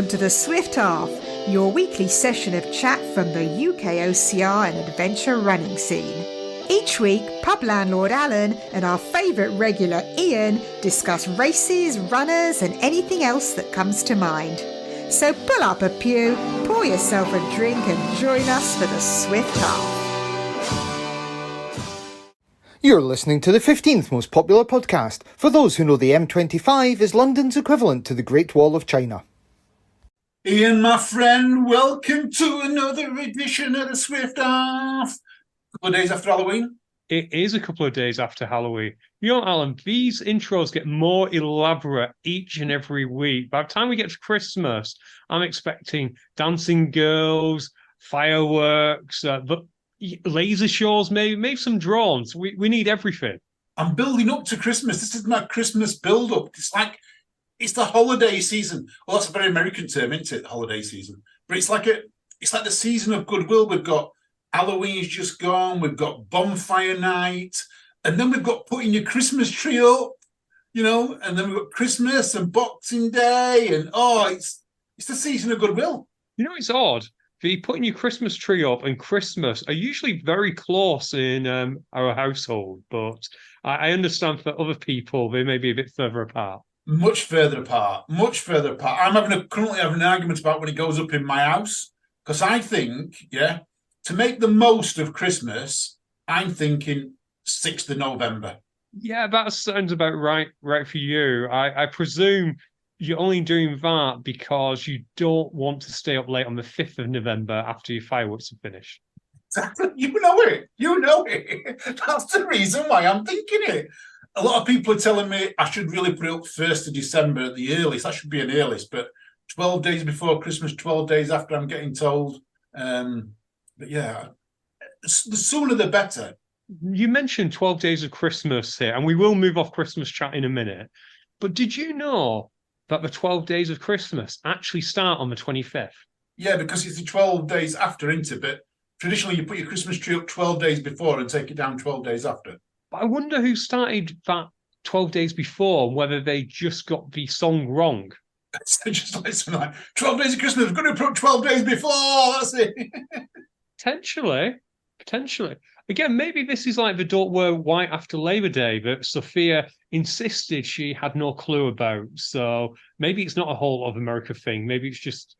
welcome to the Swift Half, your weekly session of chat from the UKOCR and adventure running scene. Each week, pub landlord Alan and our favourite regular Ian discuss races, runners and anything else that comes to mind. So pull up a pew, pour yourself a drink and join us for the Swift Half. You're listening to the 15th most popular podcast for those who know the M25 is London's equivalent to the Great Wall of China. Ian, my friend, welcome to another edition of the Swift Half. A couple of days after Halloween. It is a couple of days after Halloween. You know, Alan, these intros get more elaborate each and every week. By the time we get to Christmas, I'm expecting dancing girls, fireworks, laser shows, maybe some drones. We need everything. I'm building up to Christmas. This is my Christmas build-up. It's the holiday season. Well, that's a very American term, isn't it? The holiday season. But it's like the season of goodwill. We've got Halloween's just gone. We've got bonfire night, and then we've got putting your Christmas tree up. You know, and then we've got Christmas and Boxing Day, and it's the season of goodwill. You know, it's odd. Putting your Christmas tree up and Christmas are usually very close in our household, but I understand for other people they may be a bit further apart. Much further apart. I'm currently having an argument about when it goes up in my house, because I think, to make the most of Christmas, I'm thinking 6th of November. Yeah, that sounds about right for you. I presume you're only doing that because you don't want to stay up late on the 5th of November after your fireworks are finished. Exactly. You know it. That's the reason why I'm thinking it. A lot of people are telling me I should really put it up 1st of December at the earliest. That should be an earliest, but 12 days before Christmas, 12 days after, I'm getting told. But yeah, the sooner the better. You mentioned 12 days of Christmas here, and we will move off Christmas chat in a minute. But did you know that the 12 days of Christmas actually start on the 25th? Yeah, because it's the 12 days after, isn't it? But traditionally, you put your Christmas tree up 12 days before and take it down 12 days after. But I wonder who started that 12 days before, whether they just got the song wrong. So just listen, like 12 days of Christmas, we're going to put 12 days before, that's it. Potentially. Again, maybe this is like the don't wear white after Labor Day that Sophia insisted she had no clue about. So maybe it's not a whole of America thing. Maybe it's just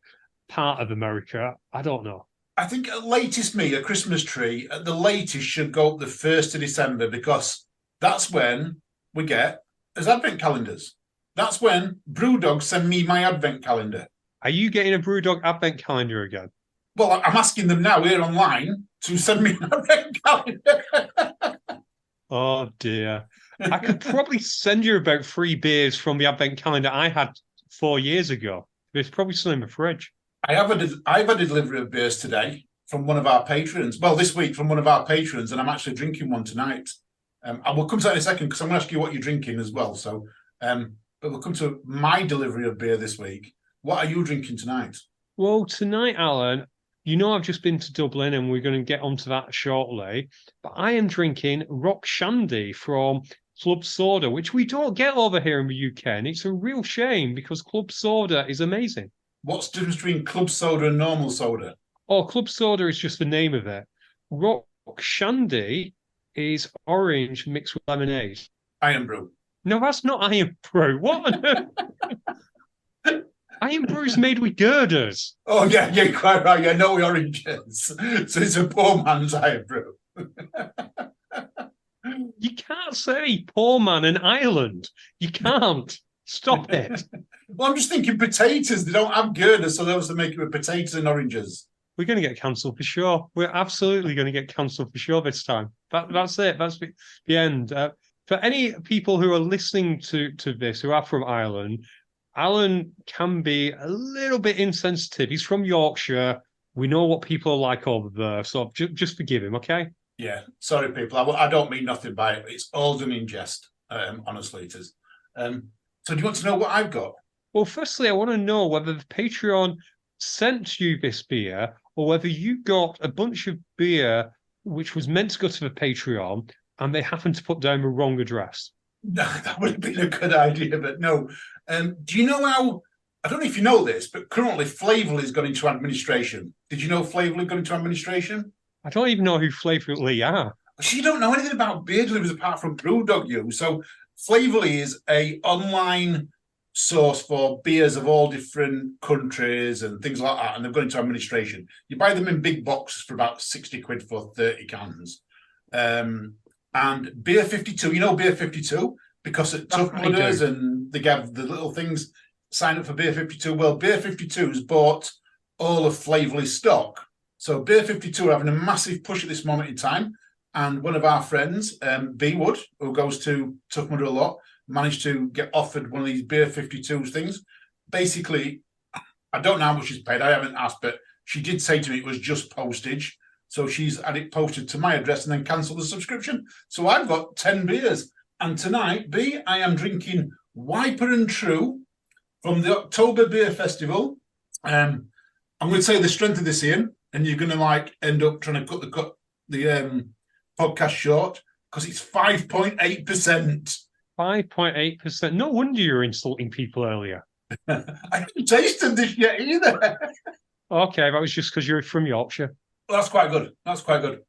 part of America. I don't know. I think at latest a Christmas tree, at the latest should go up the 1st of December, because that's when we get as advent calendars. That's when Brewdog send me my advent calendar. Are you getting a Brewdog advent calendar again? Well, I'm asking them now here online to send me an advent calendar. Oh, dear. I could probably send you about 3 beers from the advent calendar I had 4 years ago. There's probably still in the fridge. I've had a delivery of beers today from one of our patrons. Well, this week from one of our patrons, and I'm actually drinking one tonight. I will come to that in a second, because I'm going to ask you what you're drinking as well. So, but we'll come to my delivery of beer this week. What are you drinking tonight? Well, tonight, Alan, you know I've just been to Dublin, and we're going to get onto that shortly. But I am drinking Rock Shandy from Club Soda, which we don't get over here in the UK, and it's a real shame because Club Soda is amazing. What's the difference between club soda and normal soda? Oh, Club Soda is just the name of it. Rock Shandy is orange mixed with lemonade. Iron Brew. No, that's not Iron Brew. What on earth? Iron Brew is made with girders. Oh, yeah, you're quite right. Yeah, no oranges. So it's a poor man's Iron Brew. You can't say poor man in Ireland. You can't. Stop it. Well, I'm just thinking potatoes. They don't have girders, so they also make it with potatoes and oranges. We're going to get cancelled for sure. We're absolutely going to get cancelled for sure this time. That's it. That's the end. For any people who are listening to this, who are from Ireland, Alan can be a little bit insensitive. He's from Yorkshire. We know what people are like over there, so just forgive him, okay? Yeah, sorry, people. I don't mean nothing by it. It's all done in jest. Honestly, it is. So do you want to know what I've got? Well, firstly, I want to know whether the Patreon sent you this beer or whether you got a bunch of beer which was meant to go to the Patreon and they happened to put down the wrong address. No, that would have been a good idea, but no. Do you know how I don't know if you know this, but currently Flavorly's gone into administration. Did you know Flavorly gone into administration? I don't even know who Flavorly are. So you don't know anything about beer delivers apart from Brewdog, you. So Flavorly is a online source for beers of all different countries and things like that, and they've gone into administration. You buy them in big boxes for about 60 quid for 30 cans. And Beer 52, you know Beer 52? Because at Tough Mudders and they have the little things, sign up for Beer 52. Well, Beer 52's bought all of Flavorly's stock. So Beer 52 are having a massive push at this moment in time. And one of our friends, B Wood, who goes to Tough Mudder a lot, managed to get offered one of these Beer 52 things. Basically, I don't know how much she's paid. I haven't asked, but she did say to me it was just postage. So she's had it posted to my address and then cancelled the subscription. So I've got 10 beers. And tonight, B, I am drinking Wiper and True from the October Beer Festival. I'm going to say the strength of this, Ian, and you're going to end up trying to cut the podcast short because it's 5.8%. 5.8%. No wonder you were insulting people earlier. I haven't tasted this yet either. Okay, that was just because you're from Yorkshire. Well, that's quite good. That's quite good.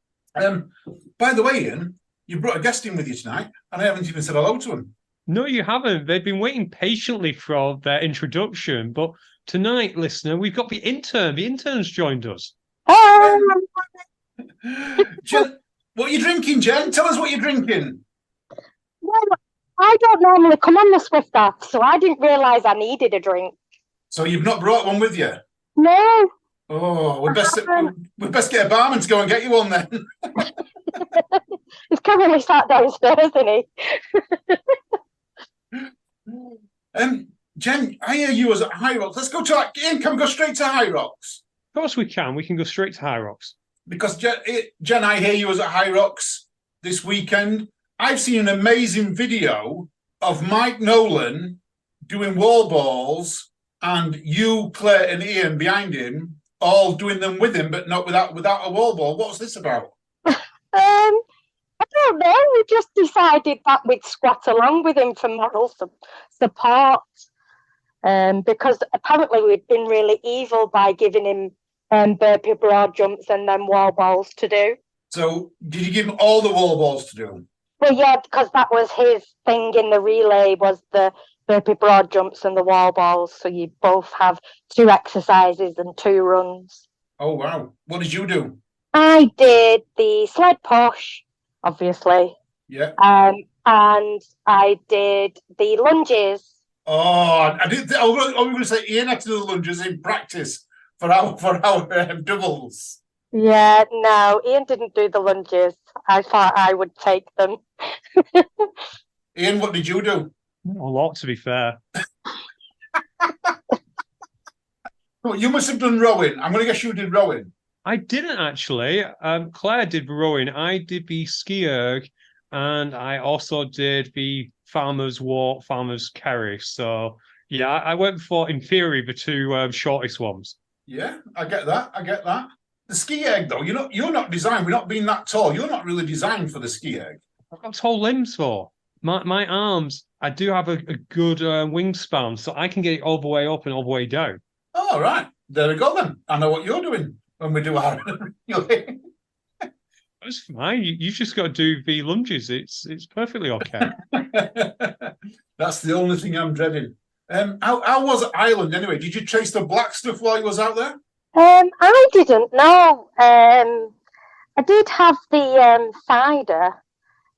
By the way, Ian, you brought a guest in with you tonight, and I haven't even said hello to him. No, you haven't. They've been waiting patiently for their introduction. But tonight, listener, we've got the intern. The intern's joined us. Jen, what are you drinking, Jen? Tell us what you're drinking. Well, I don't normally come on the Swift app, so I didn't realise I needed a drink. So you've not brought one with you? No. Oh, we best get a barman to go and get you one then. He's currently sat downstairs, isn't he? Jen, I hear you was at Hyrox. Let's go to Ian. Can we go straight to Hyrox? Of course we can. We can go straight to Hyrox. Because Jen, I hear you was at Hyrox this weekend. I've seen an amazing video of Mike Nolan doing wall balls and you, Claire, and Ian behind him, all doing them with him, but not without a wall ball. What's this about? I don't know. We just decided that we'd squat along with him for moral support. Because apparently we'd been really evil by giving him burpee broad jumps and then wall balls to do. So did you give him all the wall balls to do? Well, yeah, because that was his thing in the relay, was the burpee broad jumps and the wall balls. So you both have 2 exercises and 2 runs. Oh, wow. What did you do? I did the sled push, obviously. Yeah. And I did the lunges. Oh, I did. I was going to say Ian had to do the lunges in practice for our doubles. Yeah, no, Ian didn't do the lunges. I thought I would take them. Ian, what did you do? Not a lot, to be fair. Well, you must have done rowing. I'm going to guess you did rowing. I didn't actually. Claire did rowing. I did the ski erg, and I also did the farmer's walk, farmer's carry. So yeah, I went for, in theory, the 2 shortest ones. Yeah, I get that. The ski egg, though, you're not designed. We're not being that tall. You're not really designed for the ski egg. I've got tall limbs for my arms. I do have a good wingspan, so I can get it all the way up and all the way down. Oh, right. There we go then. I know what you're doing when we do our. That's fine. You just got to do the lunges. It's perfectly okay. That's the only thing I'm dreading. How was Ireland anyway? Did you chase the black stuff while you was out there? I didn't know. I did have the cider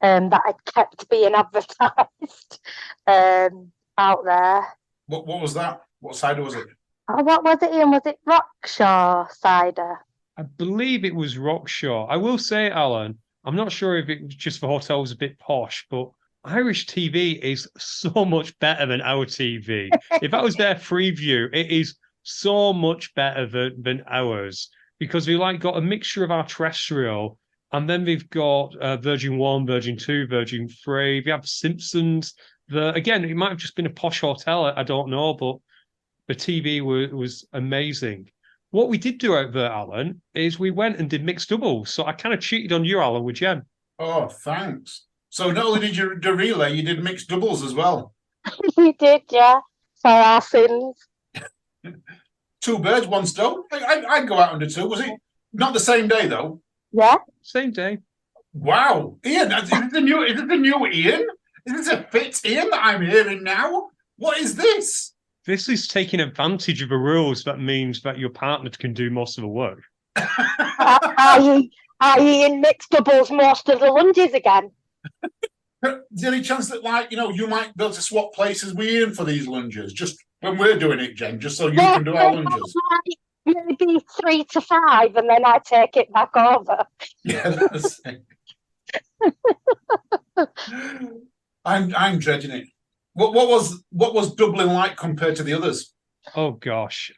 that I kept being advertised out there. What was that? What cider was it? Oh, what was it, Ian? Was it Rockshore cider? I believe it was Rockshore. I will say, Alan, I'm not sure if it was just the hotel was a bit posh, but Irish TV is so much better than our TV. If that was their free view, it is so much better than ours, because we got a mixture of our terrestrial, and then we've got Virgin 1, Virgin 2, Virgin 3. We have Simpsons. Again, it might have just been a posh hotel. I don't know, but the TV was amazing. What we did do out there, Alan, is we went and did mixed doubles. So I kind of cheated on you, Alan, with Jen. Oh, thanks. So not only did you do relay, you did mixed doubles as well. We did, yeah. For our sins. Two birds, one stone. I'd go out under two. Was it not the same day though? Yeah. Same day. Wow, Ian, is it the new Ian? Is this a fit Ian that I'm hearing now? What is this? This is taking advantage of the rules that means that your partner can do most of the work. Are you in mixed doubles most of the lunges again? Is there any chance that, like, you might be able to swap places with Ian for these lunges, just when we're doing it, Jen, just so you can do our lunges? Maybe 3 to 5, and then I take it back over. Yeah, that's it. I'm dreading it. What was Dublin like compared to the others? Oh gosh,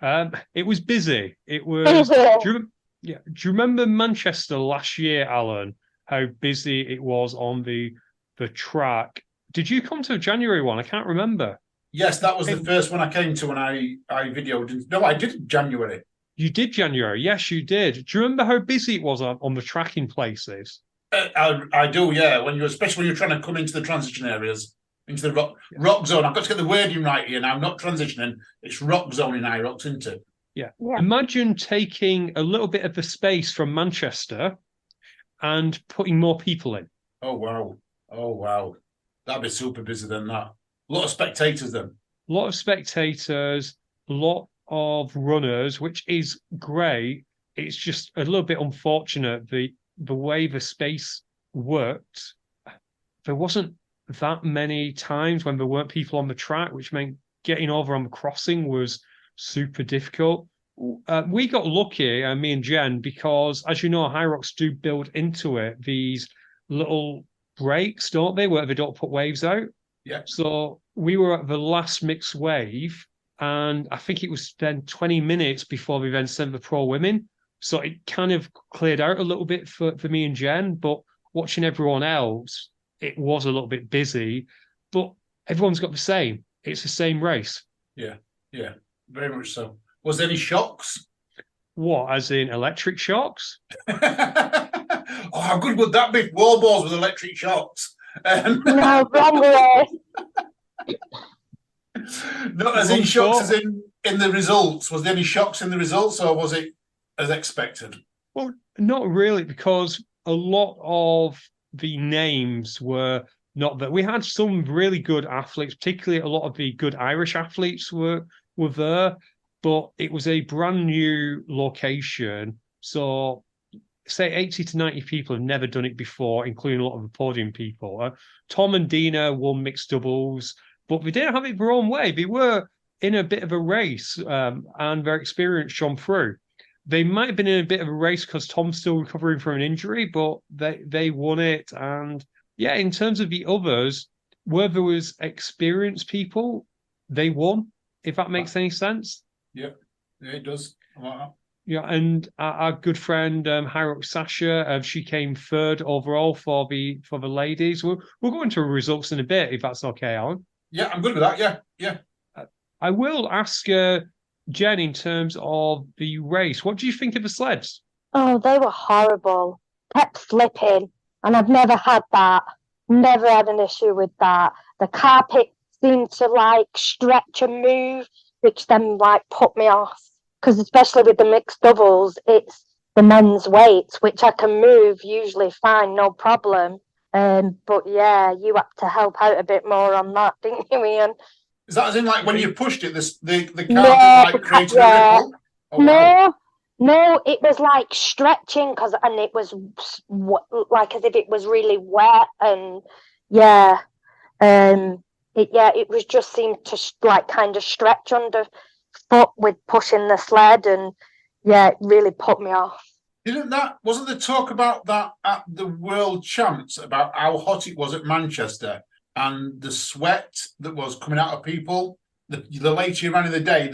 it was busy. It was. Do you remember Manchester last year, Alan? How busy it was on the track. Did you come to a January one? I can't remember. Yes, that was the first one I came to when I videoed. No, I did January. You did January. Yes, you did. Do you remember how busy it was on the tracking places? I do, yeah. Especially when you're trying to come into the transition areas, into the rock zone. I've got to get the wording right here now. I'm not transitioning. It's rock zone in Hyrox, isn't it? Yeah. Imagine taking a little bit of the space from Manchester and putting more people in. Oh, wow. That'd be super busy then, that. A lot of spectators then. A lot of spectators, a lot of runners, which is great. It's just a little bit unfortunate the way the space worked. There wasn't that many times when there weren't people on the track, which meant getting over on the crossing was super difficult. We got lucky, me and Jen, because as you know, Hyrox do build into it these little breaks, don't they, where they don't put waves out. Yeah. So we were at the last mixed wave, and I think it was then 20 minutes before we then sent the pro women. So it kind of cleared out a little bit for me and Jen, but watching everyone else, it was a little bit busy, but everyone's got the same. It's the same race. Yeah, very much so. Was there any shocks? What, as in electric shocks? Oh, how good would that be? Wall balls with electric shocks. No, wrong way. Not as in shocks as in the results. Was there any shocks in the results, or was it as expected? Well, not really, because a lot of the names were not that. We had some really good athletes, particularly a lot of the good Irish athletes were there, but it was a brand new location. So say 80 to 90 people have never done it before, including a lot of the podium people. Tom and Dina won mixed doubles, but they didn't have it their own way. They were in a bit of a race, and their experience shone through. They might have been in a bit of a race because Tom's still recovering from an injury, but they won it. And yeah, in terms of the others, where there was experienced people, they won, if that makes any sense. Yeah, it does. Wow. Yeah, and our good friend Hyrox Sasha, she came third overall for the ladies. We'll go into results in a bit, if that's okay, Alan. Yeah, I'm good with that. Yeah. I will ask Jen, in terms of the race, what do you think of the sleds? Oh, they were horrible. Kept slipping, and I've never had that. Never had an issue with that. The carpet seemed to stretch and move, which then put me off. Because especially with the mixed doubles, it's the men's weights, which I can move usually fine, no problem. But yeah, you had to help out a bit more on that, didn't you, Ian? Is that as in when you pushed it, the carpet created a ripple? Oh, no, no, it was stretching and it was as if it was really wet, and it was just seemed to kind of stretch underfoot with pushing the sled, and it really put me off. Wasn't the talk about that at the World Champs about how hot it was at Manchester and the sweat that was coming out of people? The later you ran in the day,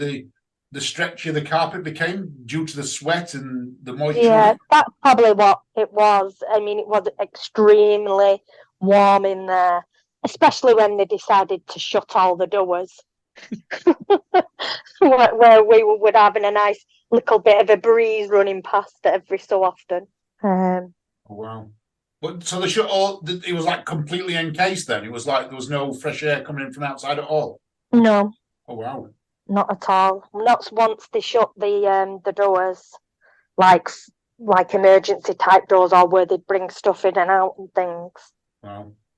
the stretchier the carpet became due to the sweat and the moisture. Yeah, that's probably what it was. I mean, it was extremely warm in there, especially when they decided to shut all the doors. Where we would have a nice little bit of a breeze running past every so often. Wow. But so it was completely encased then? It was there was no fresh air coming in from outside at all? No. Oh, wow. not at all. Not once they shut the doors, like emergency type doors, or where they bring stuff in and out and things.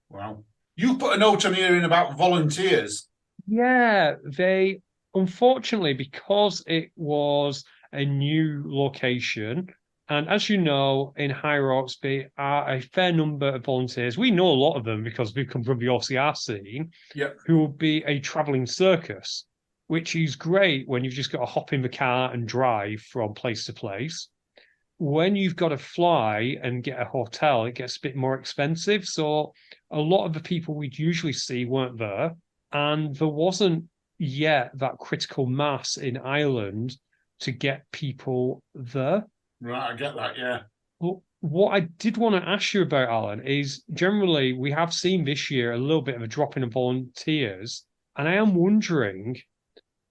Wow. You put a note on here in about volunteers. Yeah, they unfortunately, because it was a new location, and as you know, in Hyrox, there are a fair number of volunteers. We know a lot of them because we come from the OCR scene, who will be a traveling circus, which is great when you've just got to hop in the car and drive from place to place. When you've got to fly and get a hotel, it gets a bit more expensive. So a lot of the people we'd usually see weren't there. And there wasn't yet that critical mass in Ireland to get people there. Right, I get that, yeah. Well, what I did want to ask you about, Alan, is generally we have seen this year a little bit of a drop in volunteers. And I am wondering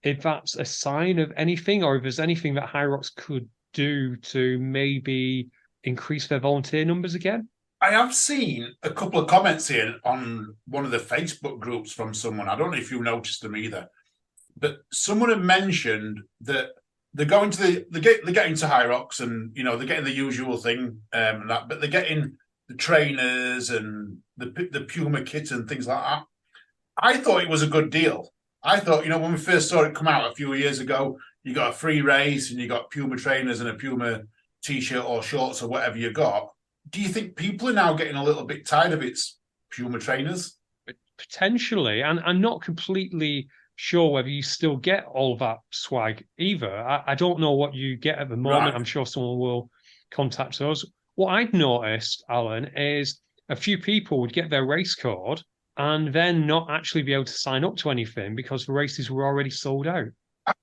if that's a sign of anything or if there's anything that Hyrox could do to maybe increase their volunteer numbers again? I have seen a couple of comments here on one of the Facebook groups from someone. I don't know if you noticed them either, but someone had mentioned that they're going to they're getting to Hyrox, and they're getting the usual thing, but they're getting the trainers and the Puma kit and things like that. I thought it was a good deal. I thought, when we first saw it come out a few years ago, you got a free race and you got Puma trainers and a Puma t-shirt or shorts or whatever you got. Do you think people are now getting a little bit tired of its Puma trainers? Potentially, and I'm not completely sure whether you still get all that swag either. I don't know what you get at the moment. Right. I'm sure someone will contact us. What I'd noticed, Alan, is a few people would get their race card and then not actually be able to sign up to anything because the races were already sold out.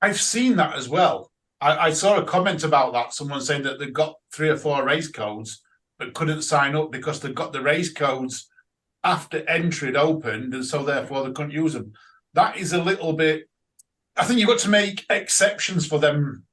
I've seen that as well. I saw a comment about that. Someone saying that they got 3 or 4 race codes but couldn't sign up because they got the race codes after entry had opened, and so therefore they couldn't use them. That is a little bit. I think you've got to make exceptions for them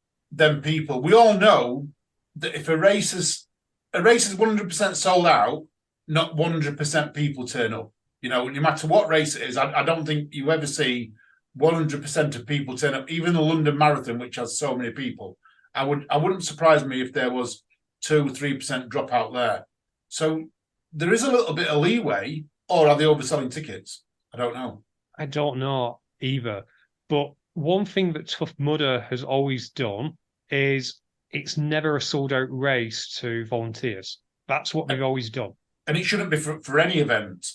people. We all know that if a race is 100% sold out, not 100% people turn up. No matter what race it is, I don't think you ever see 100% of people turn up. Even the London Marathon, which has so many people, I wouldn't surprise me if there was 2-3% dropout there. So there is a little bit of leeway, or are they overselling tickets? I don't know. I don't know either. But one thing that Tough Mudder has always done is it's never a sold out race to volunteers. That's what they've always done. And it shouldn't be for any event.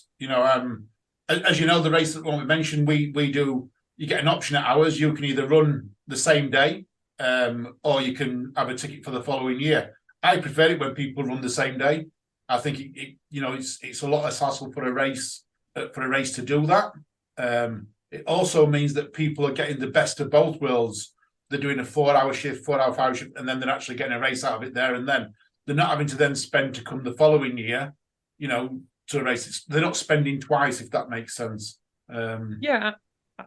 As you know, the race that we mentioned, we do, you get an option at ours. You can either run the same day, or you can have a ticket for the following year. I prefer it when people run the same day. I think it's a lot less hassle for a race to do that. It also means that people are getting the best of both worlds. They're doing a 4-hour shift, 4-hour, 5-hour shift, and then they're actually getting a race out of it there and then. They're not having to then spend to come the following year, to a race. They're not spending twice, if that makes sense. Yeah,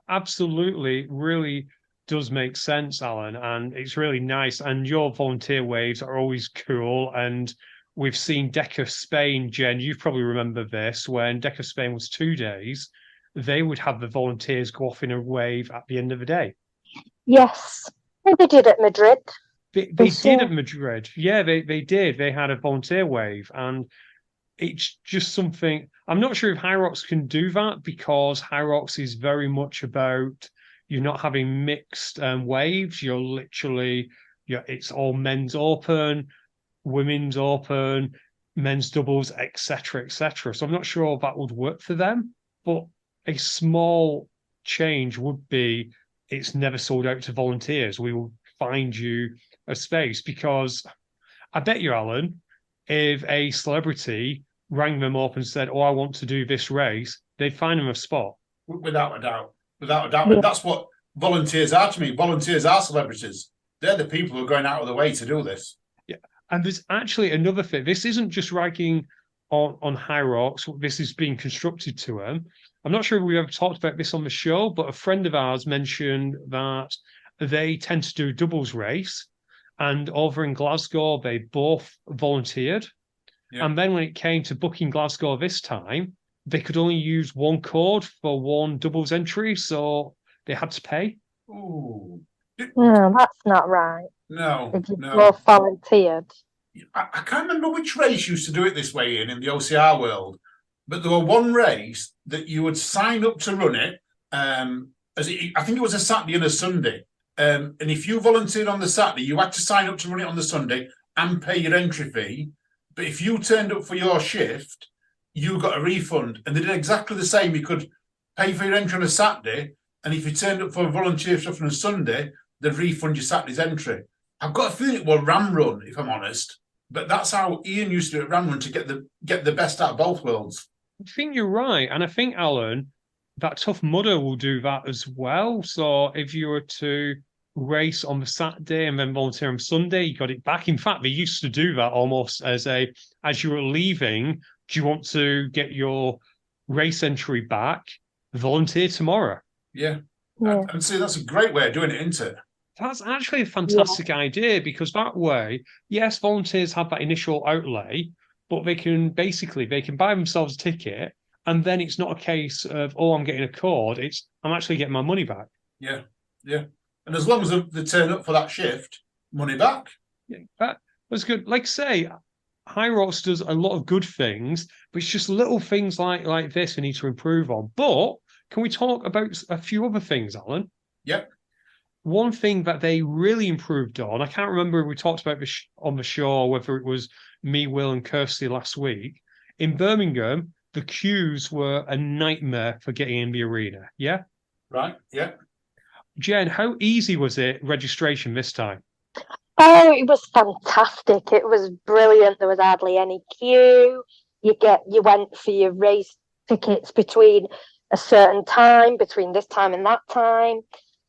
absolutely. Really does make sense, Alan, and it's really nice. And your volunteer waves are always cool. And we've seen Deca Spain, Jen, you probably remember this, when Deca Spain was 2 days, they would have the volunteers go off in a wave at the end of the day. Yes, they did at Madrid. They did at Madrid. Yeah, they did. They had a volunteer wave, and it's just something. I'm not sure if Hyrox can do that because Hyrox is very much about you not having mixed waves. You're literally, it's all men's open, women's open, men's doubles, etc., etc. So I'm not sure if that would work for them, but a small change would be it's never sold out to volunteers. We will find you a space, because I bet you, Alan, if a celebrity rang them up and said, "Oh, I want to do this race," they'd find them a spot. Without a doubt. Yeah. That's what volunteers are to me. Volunteers are celebrities. They're the people who are going out of the way to do this. Yeah. And there's actually another thing. This isn't just ragging on Hyrox. This is being constructed to them. I'm not sure if we've ever talked about this on the show, but a friend of ours mentioned that they tend to do a doubles race. And over in Glasgow, they both volunteered. Yeah. And then when it came to booking Glasgow this time, they could only use one code for one doubles entry, so they had to pay. Ooh. No, that's not right. No, If you no. both volunteered. I can't remember which race used to do it this way in the OCR world, but there were one race that you would sign up to run it. I think it was a Saturday and a Sunday. And if you volunteered on the Saturday, you had to sign up to run it on the Sunday and pay your entry fee. But if you turned up for your shift, you got a refund. And they did exactly the same. You could pay for your entry on a Saturday, and if you turned up for a volunteer stuff on a Sunday, they'd refund your Saturday's entry. I've got a feeling it was Ram Run, if I'm honest. But that's how Ian used to do it at Ram Run to get the best out of both worlds. I think you're right. And I think, Alan, that Tough Mudder will do that as well. So if you were to race on the Saturday and then volunteer on Sunday, you got it back. In fact, they used to do that almost as you were leaving, do you want to get your race entry back? Volunteer tomorrow. Yeah. And see, that's a great way of doing it, isn't it? That's actually a fantastic idea, because that way, yes, volunteers have that initial outlay, but they can buy themselves a ticket, and then it's not a case of, oh, I'm getting a code. It's I'm actually getting my money back. Yeah. And as long as they turn up for that shift, money back. Yeah, that was good. Like I say, Hyrox does a lot of good things, but it's just little things like this we need to improve on. But can we talk about a few other things, Alan? Yep. One thing that they really improved on, I can't remember if we talked about this on the show, whether it was me, Will, and Kirsty last week. In Birmingham, the queues were a nightmare for getting in the arena. Yeah? Right, yeah. Jen, how easy was it registration this time? Oh, it was fantastic. It was brilliant. There was hardly any queue. You went for your race tickets between a certain time, between this time and that time.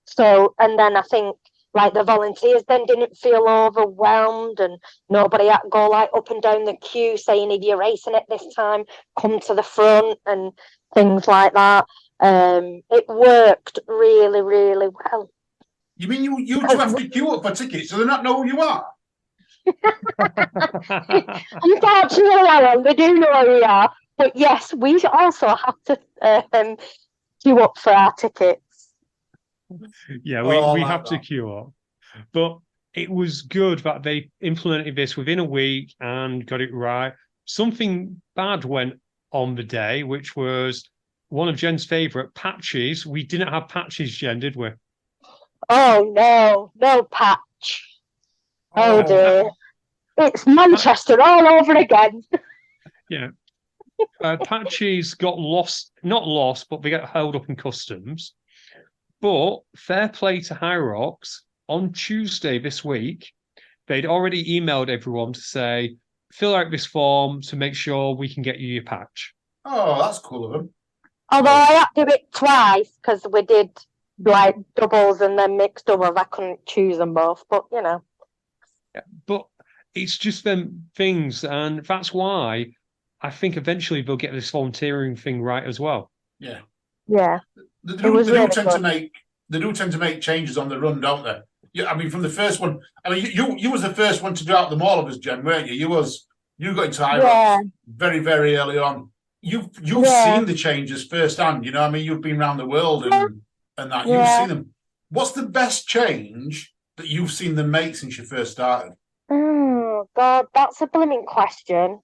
So, and then I think like the volunteers then didn't feel overwhelmed, and nobody had to go like up and down the queue saying, if you're racing at this time, come to the front and things like that. It worked really, really well. You mean you two have to queue up for tickets, so they not know who you are? Unfortunately, Alan, they do know who we are. But yes, we also have to queue up for our tickets. Yeah, we have to queue up. But it was good that they implemented this within a week and got it right. Something bad went on the day, which was one of Jen's favourite, patches. We didn't have patches, Jen, did we? Oh, no patch. Oh dear. It's Manchester all over again. Yeah. Patches got not lost, but they got held up in customs. But fair play to Hyrox, on Tuesday this week, they'd already emailed everyone to say, fill out this form to make sure we can get you your patch. Oh, that's cool of them. Although I had to do it twice because we did like doubles and then mixed doubles. I couldn't choose them both, but you know. Yeah, but it's just them things, and that's why I think eventually they'll get this volunteering thing right as well. Yeah. They do tend to make changes on the run, don't they? Yeah, I mean, from the first one. I mean, you was the first one to do out the all of us, Jen, weren't you? You got into Hyrox very, very early on. You've seen the changes firsthand. You know, I mean, you've been around the world and that. You've seen them. What's the best change that you've seen them make since you first started? Oh God, that's a blooming question.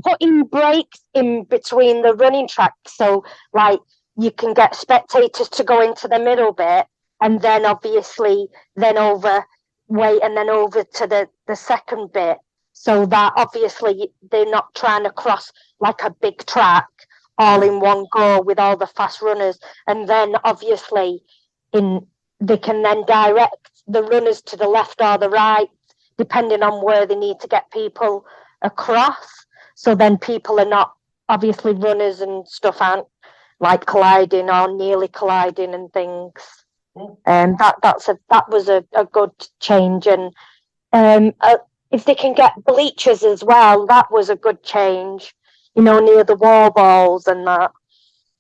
Putting breaks in between the running tracks, so like you can get spectators to go into the middle bit, and then obviously over to the second bit, so that obviously they're not trying to cross like a big track all in one go with all the fast runners, and then obviously they can then direct the runners to the left or the right depending on where they need to get people across. So then people are not, obviously runners and stuff aren't like colliding or nearly colliding and things. And that was a good change. And if they can get bleachers as well, that was a good change, you know, near the wall balls and that,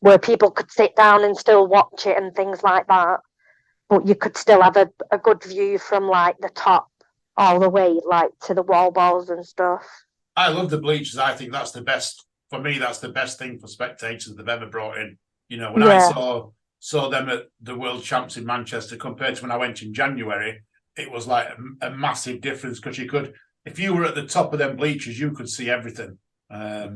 where people could sit down and still watch it and things like that. But you could still have a good view from like the top all the way like to the wall balls and stuff. I love the bleachers. I think that's the best for me. That's the best thing for spectators they've ever brought in. You know, when I saw saw them at the World Champs in Manchester compared to when I went in January, it was like a massive difference because you could, if you were at the top of them bleachers, you could see everything. I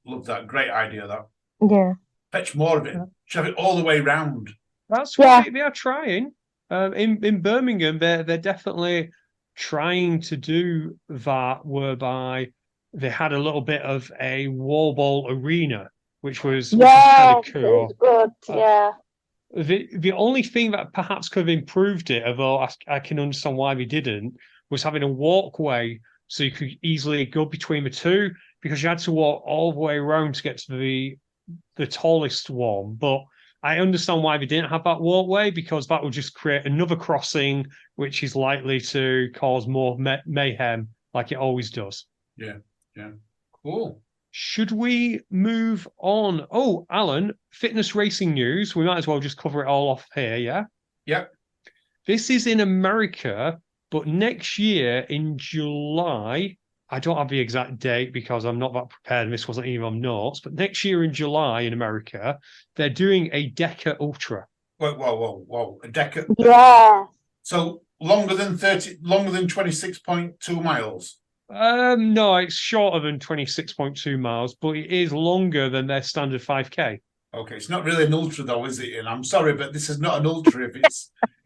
love that. Great idea, that. Yeah. Fetch more of it. Shove it all the way round. That's what they are trying. In Birmingham, they're definitely trying to do that, whereby they had a little bit of a wall ball arena, which was kind of cool. It was good. The only thing that perhaps could have improved it, although I can understand why they didn't, was having a walkway so you could easily go between the two, because you had to walk all the way around to get to the tallest one. But I understand why they didn't have that walkway, because that would just create another crossing, which is likely to cause more mayhem, like it always does. Yeah. Cool. Should we move on? Oh, Alan, fitness racing news. We might as well just cover it all off here, yeah? Yep. This is in America, but next year in July, I don't have the exact date because I'm not that prepared and this wasn't even on notes, but next year in July in America, they're doing a Deca Ultra. Whoa. A Deca? Yeah. So longer than 26.2 miles? No, it's shorter than 26.2 miles, but it is longer than their standard 5K. Okay, it's not really an ultra though, is it? And I'm sorry, but this is not an ultra. If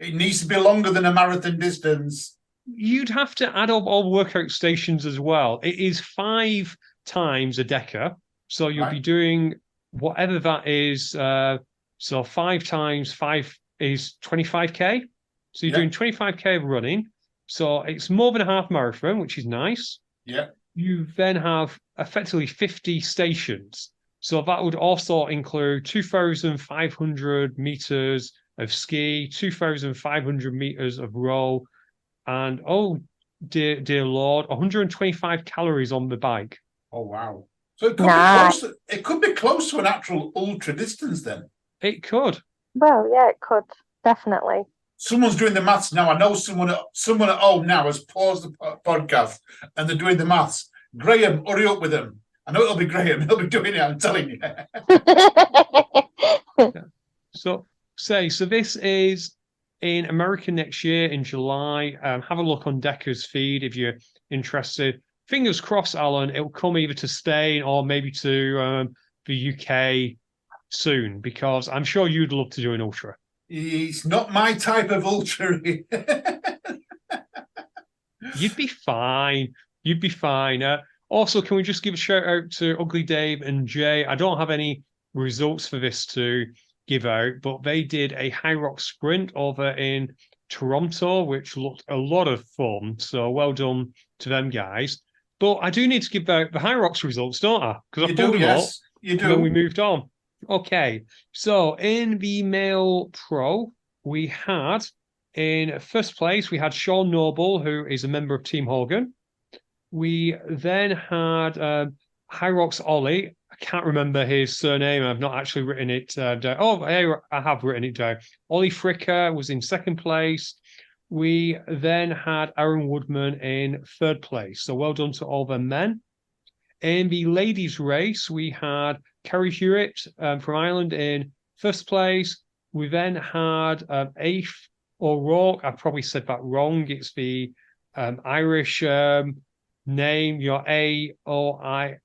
it needs to be longer than a marathon distance. You'd have to add up all the workout stations as well. It is 5 times a Deca, so you'll be doing whatever that is. So 5 times 5 is 25k. So you're doing 25k of running. So it's more than a half marathon, which is nice. Yeah. You then have effectively 50 stations. So that would also include 2,500 meters of ski, 2,500 meters of row, and dear Lord, 125 calories on the bike. Oh wow! So it could be close. It could be close to an actual ultra distance then. It could. Well, yeah, it could definitely. Someone's doing the maths now. I know someone at home now has paused the podcast and they're doing the maths. Graham, hurry up with them. I know it'll be Graham. He'll be doing it. I'm telling you. So this is in America next year in July. Have a look on Deca's feed if you're interested. Fingers crossed, Alan, it'll come either to Spain or maybe to the UK soon, because I'm sure you'd love to do an ultra. It's not my type of ultra. You'd be fine. Also, can we just give a shout out to Ugly Dave and Jay? I don't have any results for this to give out, but they did a Hyrox sprint over in Toronto, which looked a lot of fun. So well done to them guys. But I do need to give out the Hyrox results, don't I? Because I pulled them up. You do. And then we moved on. Okay, so in the male pro, we had in first place, we had Sean Noble, who is a member of Team Hogan. We then had Hyrox Ollie. I can't remember his surname. I've not actually written it down. Oh, I have written it down. Ollie Fricker was in second place. We then had Aaron Woodman in third place. So well done to all the men. In the ladies' race, we had Kerry Hewitt from Ireland in first place. We then had Aoife O'Rourke. I probably said that wrong. It's the Irish name, your Aoife.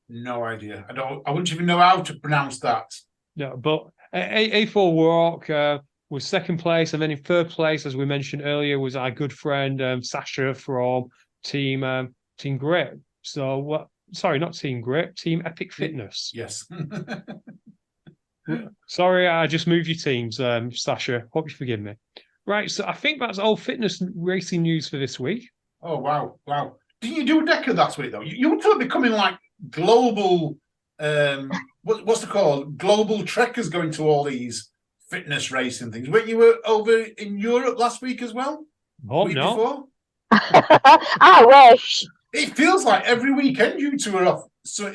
No idea. I wouldn't even know how to pronounce that. No, but Aoife O'Rourke was second place, and then in third place, as we mentioned earlier, was our good friend Sasha from Team Grit. So sorry, not Team Grit, Team Epic Fitness. Yes. Sorry, I just moved your teams, Sasha. Hope you forgive me. Right, so I think that's all fitness racing news for this week. Oh wow! Didn't you do a Deca that week though? You were becoming like global. What's it called? Global trekkers going to all these fitness racing things. Weren't you over in Europe last week as well? Oh no! I wish. It feels like every weekend you two are off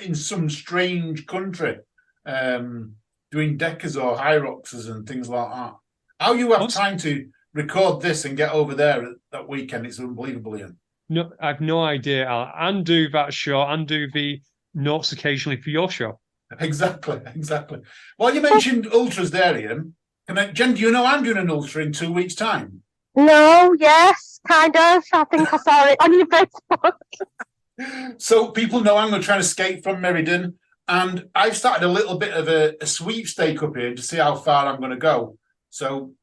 in some strange country, doing Decas or Hyroxes and things like that. How you have time to record this and get over there that weekend? It's unbelievable, Ian. No, I have no idea. I'll undo that show and do the notes occasionally for your show. Exactly. Well, you mentioned ultras there, Ian. Jen, do you know I'm doing an ultra in 2 weeks' time? No, yes, kind of. I think I saw it on your Facebook. So people know I'm going to try to skate from Meriden, and I've started a little bit of a sweepstake up here to see how far I'm going to go. So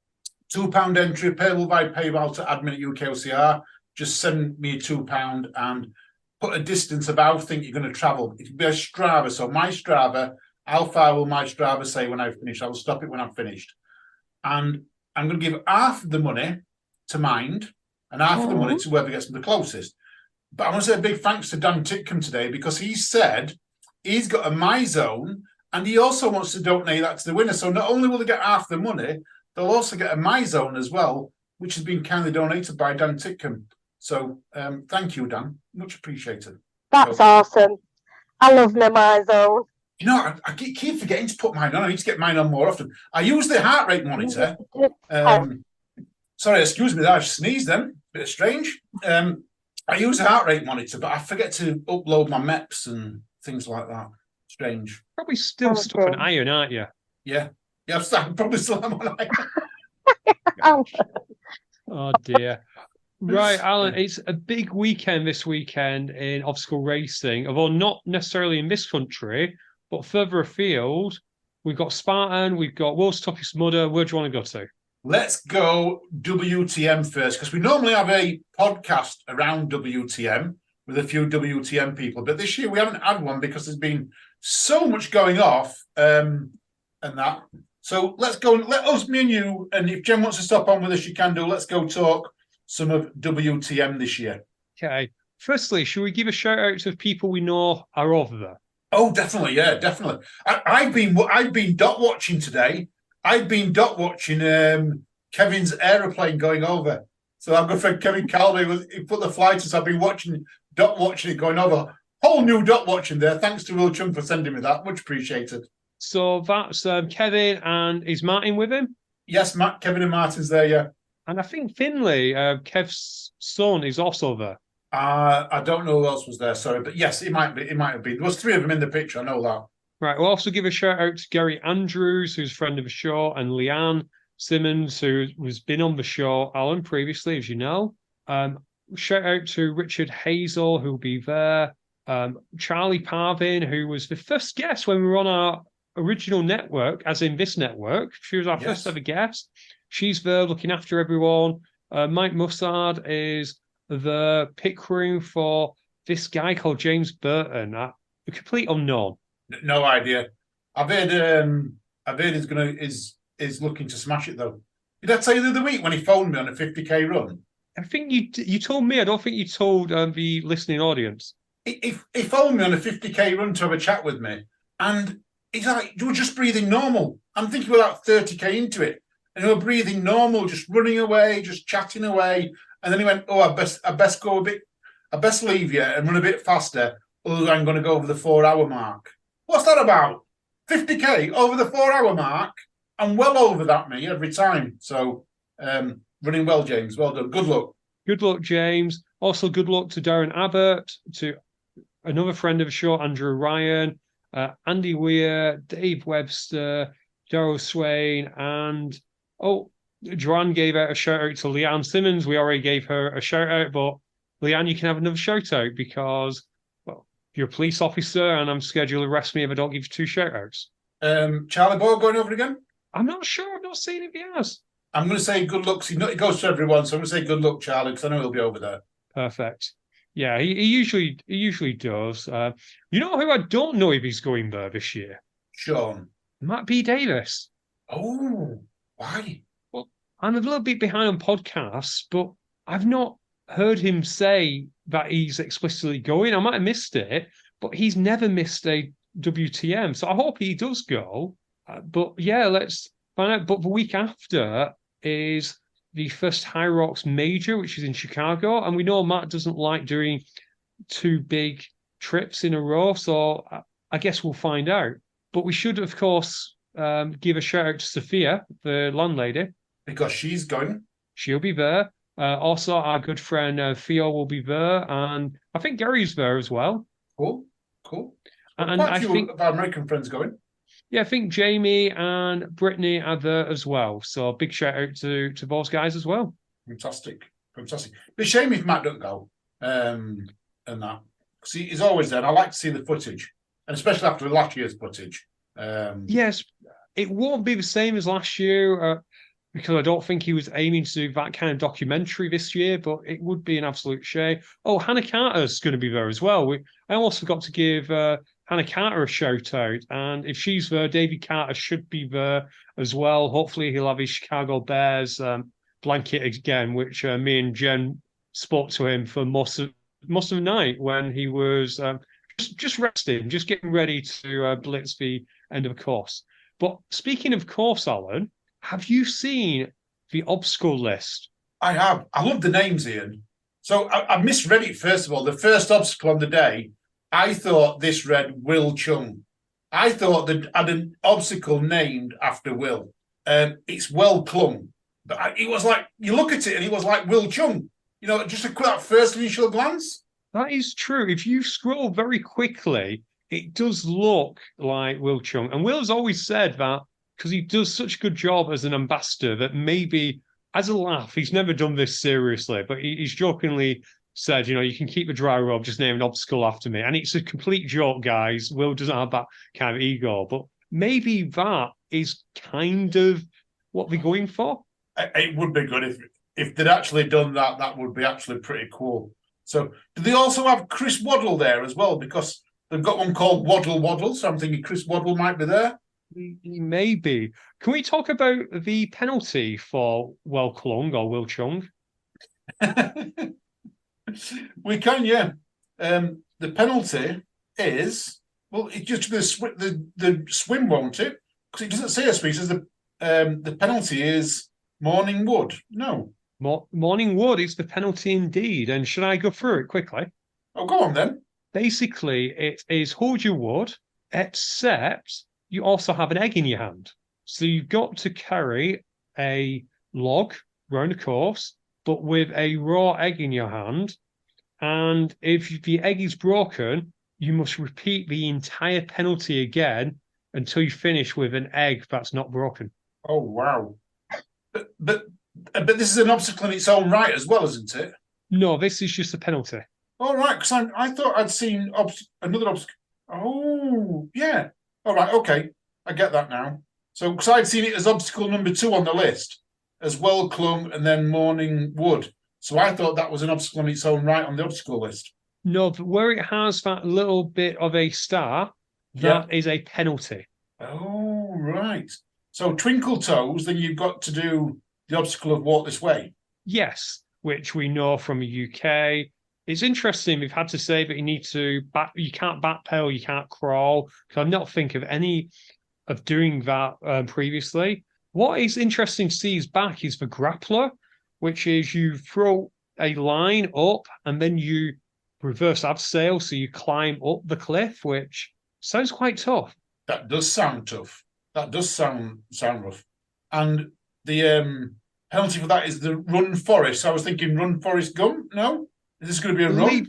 £2 entry, payable by PayPal to admin at UKOCR. Just send me a £2 and put a distance of how think you're going to travel. It could be a Strava. So my Strava, how far will my Strava say when I finish? I'll stop it when I'm finished. And I'm going to give half of the money to Mind and half of the money to whoever gets them the closest. But I want to say a big thanks to Dan Titcombe today, because he said he's got a My Zone and he also wants to donate that to the winner. So not only will they get half the money, they'll also get a My Zone as well, which has been kindly donated by Dan Titcombe. So thank you, Dan. Much appreciated. That's awesome. I love My Zone. You know, I keep forgetting to put mine on. I need to get mine on more often. I use the heart rate monitor. Sorry, excuse me, I sneezed then. Bit strange. I use a heart rate monitor, but I forget to upload my MEPs and things like that. Strange. Probably still stuck on iron, aren't you? Yeah, I'm probably still on iron. Oh dear. Right, Alan, it's a big weekend this weekend in obstacle racing, although not necessarily in this country, but further afield. We've got Spartan, we've got World's Toughest Mudder. Where do you want to go to? Let's go WTM first, because we normally have a podcast around WTM with a few WTM people, but this year we haven't had one because there's been so much going off and that. So let's go and let us, me and you, and if Jen wants to stop on with us, she can do. Let's go talk some of WTM this year. Okay. Firstly, should we give a shout out to people we know are over there? Oh, definitely, yeah, definitely. I've been dot watching today. I've been dot watching Kevin's aeroplane going over. So our good friend Kevin Calvey he put the flight, so I've been dot watching it going over. Whole new dot watching there. Thanks to Will Chung for sending me that. Much appreciated. So that's Kevin, and is Martin with him? Yes, Kevin and Martin's there, yeah. And I think Finlay, Kev's son, is also there. I don't know who else was there, sorry, but yes, it might have been. There was 3 of them in the picture, I know that. Right, we'll also give a shout out to Gary Andrews, who's a friend of the show, and Leanne Simmons, who has been on the show, Alan, previously, as you know. Shout out to Richard Hazel, who'll be there. Charlie Parvin, who was the first guest when we were on our original network, as in this network. She was our first ever guest. She's there looking after everyone. Mike Mussard is the pick room for this guy called James Burton, a complete unknown. No idea. I've heard is looking to smash it though. Did I tell you the other week when he phoned me on a 50k run? I think you told me. I don't think you told the listening audience. He phoned me on a 50k run to have a chat with me, and he's like, "You were just breathing normal." I'm thinking we're about 30k into it, and you were breathing normal, just running away, just chatting away. And then he went, "Oh, I best go a bit. I best leave you and run a bit faster. Otherwise, I'm going to go over the 4-hour mark." What's that about? 50k over the 4-hour mark. I'm well over that, me, every time. So, running well, James. Well done. Good luck. Good luck, James. Also, good luck to Darren Abbott, to another friend of the show, Andrew Ryan, Andy Weir, Dave Webster, Daryl Swain, and Joanne gave out a shout out to Leanne Simmons. We already gave her a shout out, but Leanne, you can have another shout out because, well, you're a police officer and I'm scheduled to arrest me if I don't give you 2 shout outs. Charlie Boy going over again? I'm not sure. I've not seen if he has. I'm going to say good luck. It goes to everyone, so I'm going to say good luck, Charlie, because I know he'll be over there. Perfect. Yeah, he usually does. You know who I don't know if he's going there this year? Sean. Matt B. Davis. Oh, why? Well, I'm a little bit behind on podcasts, but I've not heard him say that he's explicitly going. I might have missed it, but he's never missed a WTM. So I hope he does go. But yeah, let's find out. But the week after is the first Hyrox Major, which is in Chicago. And we know Matt doesn't like doing 2 big trips in a row. So I guess we'll find out. But we should, of course, give a shout out to Sophia, the landlady. Because she's going. She'll be there. Also, our good friend Theo will be there. And I think Gary's there as well. Cool. And Quite a I few think, of our American friends going. yeah, I think Jamie and Brittany are there as well. So big shout out to those guys as well. Fantastic. But a shame if Matt don't go. And that. Because he's always there. And I like to see the footage. And especially after last year's footage. Yes, it won't be the same as last year because I don't think he was aiming to do that kind of documentary this year, but it would be an absolute shame. Oh, Hannah Carter's going to be there as well. I almost forgot to give Hannah Carter a shout out. And if she's there, David Carter should be there as well. Hopefully, he'll have his Chicago Bears blanket again, which me and Jen spoke to him for most of the night when he was just resting, just getting ready to blitz the end of the course. But speaking of course, Alan, have you seen the obstacle list? I have. I love the names, Ian. So I misread it, first of all. The first obstacle on the day, I thought this read Will Chung. I thought that had an obstacle named after Will. It's Well Clung. But it was like, you look at it and it was like Will Chung. Just a quick first initial glance. That is true. If you scroll very quickly, it does look like Will Chung. And Will's always said that because he does such a good job as an ambassador that maybe, as a laugh, he's never done this seriously, but he's jokingly said, you can keep the dry rub, just name an obstacle after me. And it's a complete joke, guys. Will doesn't have that kind of ego, but maybe that is kind of what they're going for. It would be good if they'd actually done that. That would be actually pretty cool. So, do they also have Chris Waddle there as well? Because they've got one called Waddle Waddle, so I'm thinking Chris Waddle might be there. Maybe. Can we talk about the penalty for Well Clung or Will Chung? We can, yeah. The penalty is, well, it's just the swim, won't it? Because it doesn't say a speed. It says the penalty is Morning Wood. No. Morning Wood is the penalty indeed. And should I go through it quickly? Oh, go on then. Basically, it is hold your wood, except you also have an egg in your hand. So you've got to carry a log round the course, but with a raw egg in your hand. And if the egg is broken, you must repeat the entire penalty again until you finish with an egg that's not broken. Oh, wow. But this is an obstacle in its own right as well, isn't it? No, this is just a penalty. All right, because I thought I'd seen another obstacle. Oh, yeah. All right, okay. I get that now. So, because I'd seen it as obstacle number 2 on the list, as Well Clung and then Morning Wood. So I thought that was an obstacle in its own right on the obstacle list. No, but where it has that little bit of a star, that is a penalty. Oh, right. So Twinkle Toes, then you've got to do the obstacle of Walk This Way. Yes, which we know from the UK. It's interesting. We've had to say that you can't backpedal, you can't crawl. Because I've not think of any of doing that previously. What is interesting to see is back is the grappler, which is you throw a line up and then you reverse abseil, so you climb up the cliff, which sounds quite tough. That does sound tough. That does sound rough. And the penalty for that is the Run Forest. I was thinking Run Forest Gump. No? Is this going to be a run?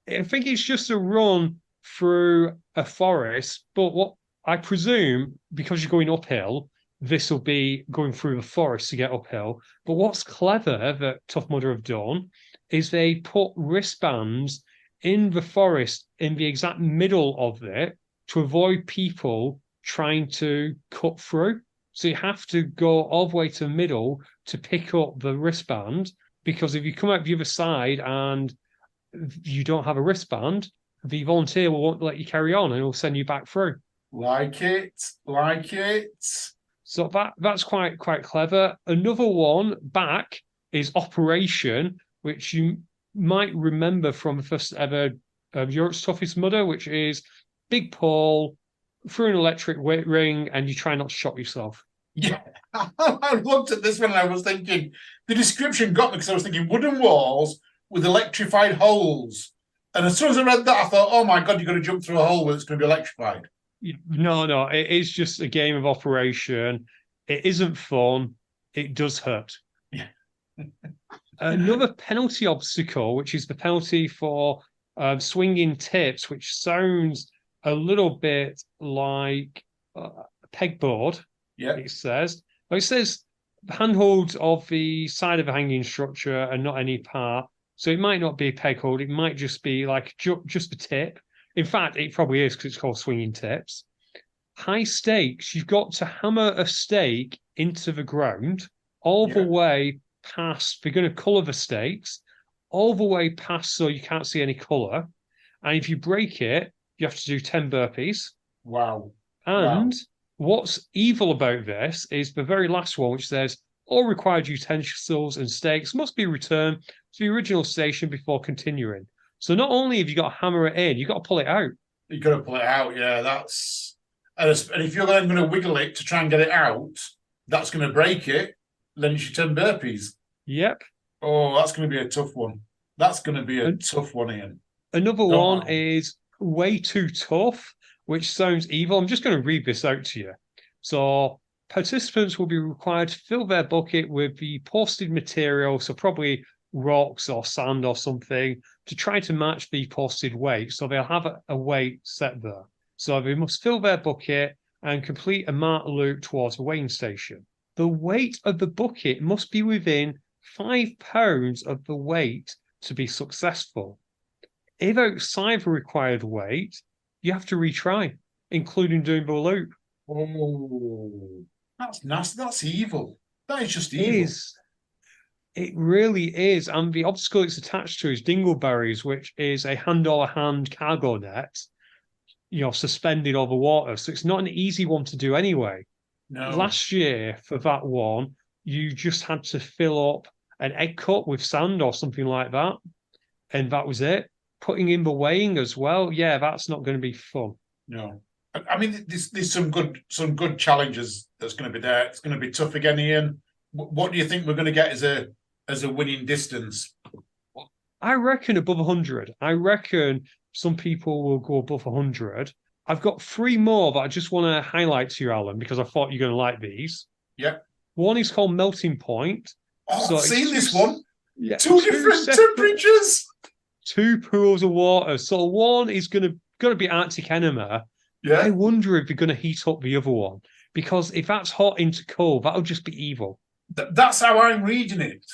I think it's just a run through a forest, but what I presume, because you're going uphill, this will be going through the forest to get uphill. But what's clever that Tough Mudder have done is they put wristbands in the forest in the exact middle of it to avoid people trying to cut through. So you have to go all the way to the middle to pick up the wristband, because if you come out the other side and you don't have a wristband, the volunteer won't let you carry on and it'll send you back through. Like it. So that's quite clever. Another one back is Operation, which you might remember from the first ever Europe's Toughest Mudder, which is big pole through an electric weight ring and you try not to shock yourself. Yeah, I looked at this one and I was thinking, the description got me because I was thinking wooden walls with electrified holes. And as soon as I read that, I thought, oh my God, you're going to jump through a hole where it's going to be electrified. No, it is just a game of Operation. It isn't fun. It does hurt. Yeah. Another penalty obstacle, which is the penalty for swinging tips, which sounds a little bit like a pegboard. Yeah. It says. Well, it says handholds of the side of a hanging structure and not any part. So it might not be a peg hold. It might just be like just a tip. In fact, it probably is because it's called swinging tips. High stakes, you've got to hammer a stake into the ground all the way past. They're going to colour the stakes all the way past so you can't see any colour. And if you break it, you have to do 10 burpees. Wow. And what's evil about this is the very last one, which says all required utensils and stakes must be returned to the original station before continuing. So not only have you got to hammer it in, you've got to pull it out. You've got to pull it out, yeah. That's and if you're then going to wiggle it to try and get it out, that's going to break it. Then you should 10 burpees. Yep. Oh, that's going to be a tough one. That's going to be a tough one, Ian. Another one is way too tough, which sounds evil. I'm just going to read this out to you. So participants will be required to fill their bucket with the posted material, so probably rocks or sand or something, to try to match the posted weight. So they'll have a weight set there. So they must fill their bucket and complete a marked loop towards the weighing station. The weight of the bucket must be within 5 pounds of the weight to be successful. If outside the required weight, you have to retry, including doing the loop. Oh, that's nasty. That's evil. That is just evil. It really is. And the obstacle it's attached to is dingleberries, which is a hand-over-hand cargo net, suspended over water. So it's not an easy one to do anyway. No. Last year, for that one, you just had to fill up an egg cup with sand or something like that. And that was it. Putting in the weighing as well. Yeah, that's not going to be fun. No. I mean, there's some good challenges that's going to be there. It's going to be tough again, Ian. What do you think we're going to get as a winning distance? I reckon above 100. I reckon some people will go above 100. I've got 3 more that I just want to highlight to you, Alan, because I thought you're going to like these. Yeah. One is called Melting Point. Oh, I've seen this one. Yeah, two different temperatures. 2 pools of water. So one is going to be Arctic enema. Yeah. I wonder if they're going to heat up the other one, because if that's hot into cold, that'll just be evil. That's how I'm reading it,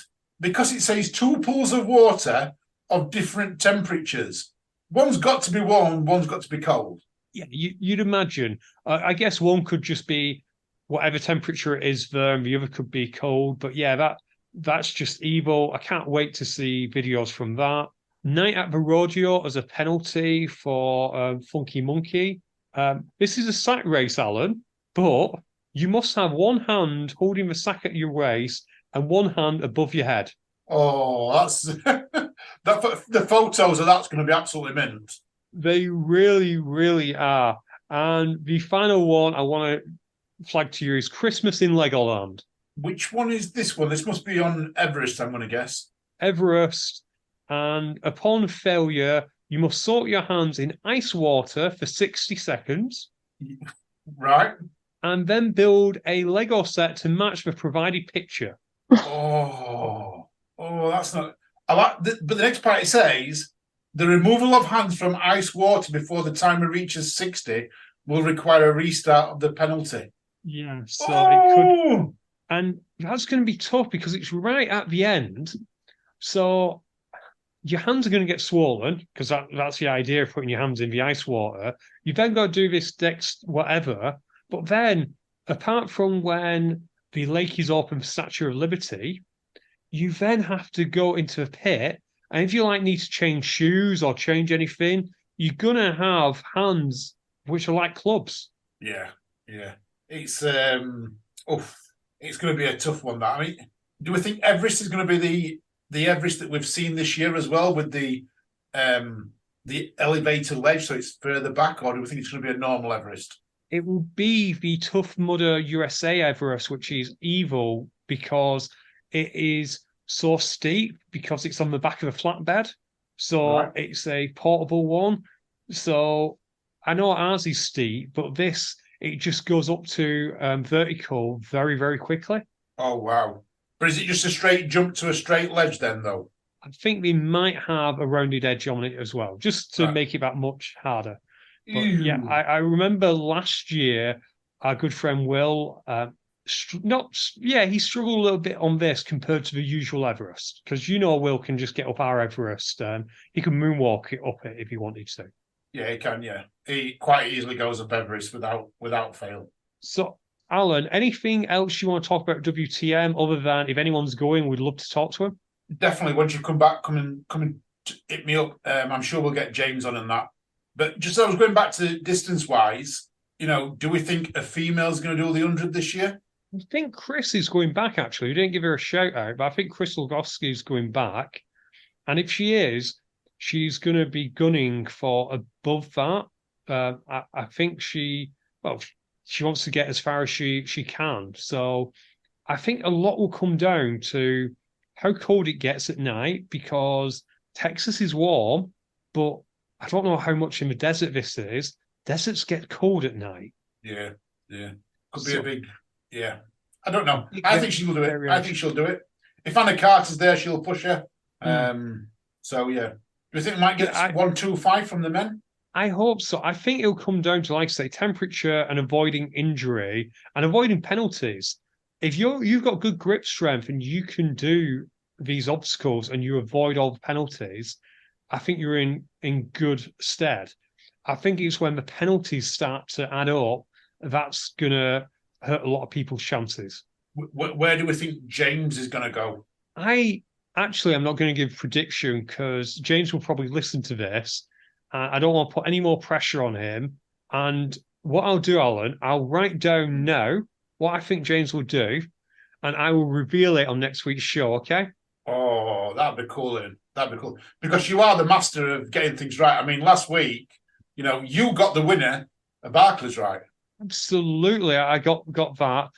because it says 2 pools of water of different temperatures. One's got to be warm, one's got to be cold. Yeah, you'd imagine. I guess one could just be whatever temperature it is there, and the other could be cold. But yeah, that's just evil. I can't wait to see videos from that. Night at the rodeo as a penalty for Funky Monkey. This is a sack race, Alan, but you must have one hand holding the sack at your waist and one hand above your head. Oh, that's the photos of that's going to be absolutely mint. They really, really are. And the final one I want to flag to you is Christmas in Legoland. Which one is this one? This must be on Everest, I'm going to guess. Everest. And upon failure, you must soak your hands in ice water for 60 seconds. Right. And then build a Lego set to match the provided picture. Oh, that's not... but the next part it says, the removal of hands from ice water before the timer reaches 60 will require a restart of the penalty. Yeah, so it could... And that's going to be tough because it's right at the end. So your hands are going to get swollen, because that's the idea of putting your hands in the ice water. You've then got to do this next whatever. But then, apart from when the lake is open for Statue of Liberty, you then have to go into a pit. And if you need to change shoes or change anything, you're going to have hands which are like clubs. Yeah. It's going to be a tough one, that. I mean, do we think Everest is going to be the Everest that we've seen this year as well, with the elevated ledge, so it's further back, or do we think it's going to be a normal Everest? It will be the Tough Mudder USA Everest, which is evil because it is so steep, because it's on the back of a flatbed. So It's a portable one. So I know ours is steep, but it just goes up to vertical very, very quickly. Oh, wow. But is it just a straight jump to a straight ledge then, though? I think they might have a rounded edge on it as well, just to make it that much harder. But yeah, Ew. I remember last year, our good friend Will, he struggled a little bit on this compared to the usual Everest because Will can just get up our Everest. He can moonwalk it up it if he wanted to. Yeah, he can. Yeah, he quite easily goes up Everest without fail. So, Alan, anything else you want to talk about WTM other than if anyone's going, we'd love to talk to him? Definitely, once you come back, come and hit me up. I'm sure we'll get James on that. But just I was going back to distance wise. Do we think a female's going to do the 100 this year? I think Chris is going back, actually. We didn't give her a shout out, but I think Chris Lugowski is going back. And if she is, she's going to be gunning for above that. I think she wants to get as far as she can. So I think a lot will come down to how cold it gets at night because Texas is warm, but I don't know how much in the desert this is. Deserts get cold at night. Yeah. Could be a big, yeah. I don't know. I think she'll do it. Variation. I think she'll do it. If Anna Carter's there, she'll push her. So yeah. Do you think we might get 125 from the men? I hope so. I think it'll come down to, like I say, temperature and avoiding injury and avoiding penalties. If you've got good grip strength and you can do these obstacles and you avoid all the penalties, I think you're in good stead. I think it's when the penalties start to add up that's going to hurt a lot of people's chances. Where do we think James is going to go? I'm not going to give a prediction because James will probably listen to this. I don't want to put any more pressure on him. And what I'll do, Alan, I'll write down now what I think James will do, and I will reveal it on next week's show, okay? Oh, that'd be cool, Ian. That'd be cool. Because you are the master of getting things right. I mean, last week, you got the winner of Barclays right. Absolutely, I got that.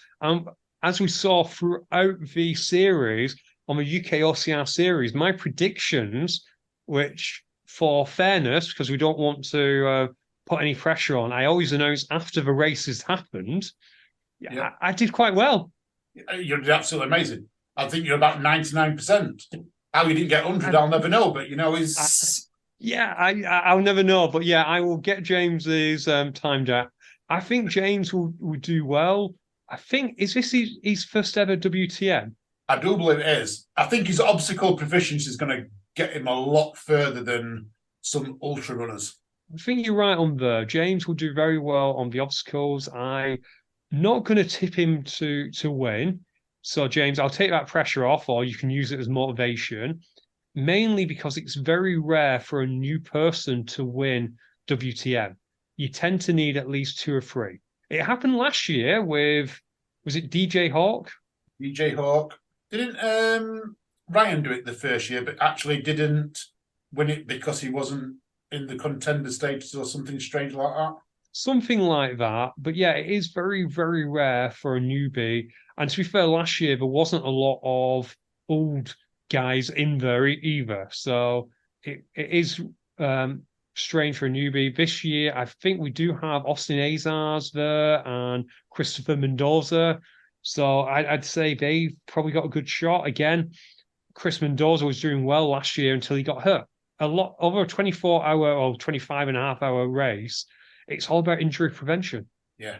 As we saw throughout the series, on the UKOCR series, my predictions, which for fairness, because we don't want to put any pressure on, I always announce after the race has happened. Yeah. I did quite well. You're absolutely amazing. I think you're about 99%. How you didn't get 100, I'll never know. But is I'll never know. But yeah, I will get James's timed out. I think James will do well. I think is this his first ever WTM? I do believe it is. I think his obstacle proficiency is going to get him a lot further than some ultra runners. I think you're right on there. James will do very well on the obstacles. I'm not going to tip him to win. So, James, I'll take that pressure off, or you can use it as motivation, mainly because it's very rare for a new person to win WTM. You tend to need at least 2 or 3. It happened last year with, was it DJ Hawk? DJ Hawk. Didn't Ryan do it the first year, but actually didn't win it because he wasn't in the contender status or something strange like that? Something like that. But yeah, it is very, very rare for a newbie. And to be fair, last year there wasn't a lot of old guys in there either. So it is strange for a newbie. This year, I think we do have Austin Azars there and Christopher Mendoza. So I'd say they've probably got a good shot. Again, Chris Mendoza was doing well last year until he got hurt. Over a 24-hour or 25.5-hour race, it's all about injury prevention. Yeah.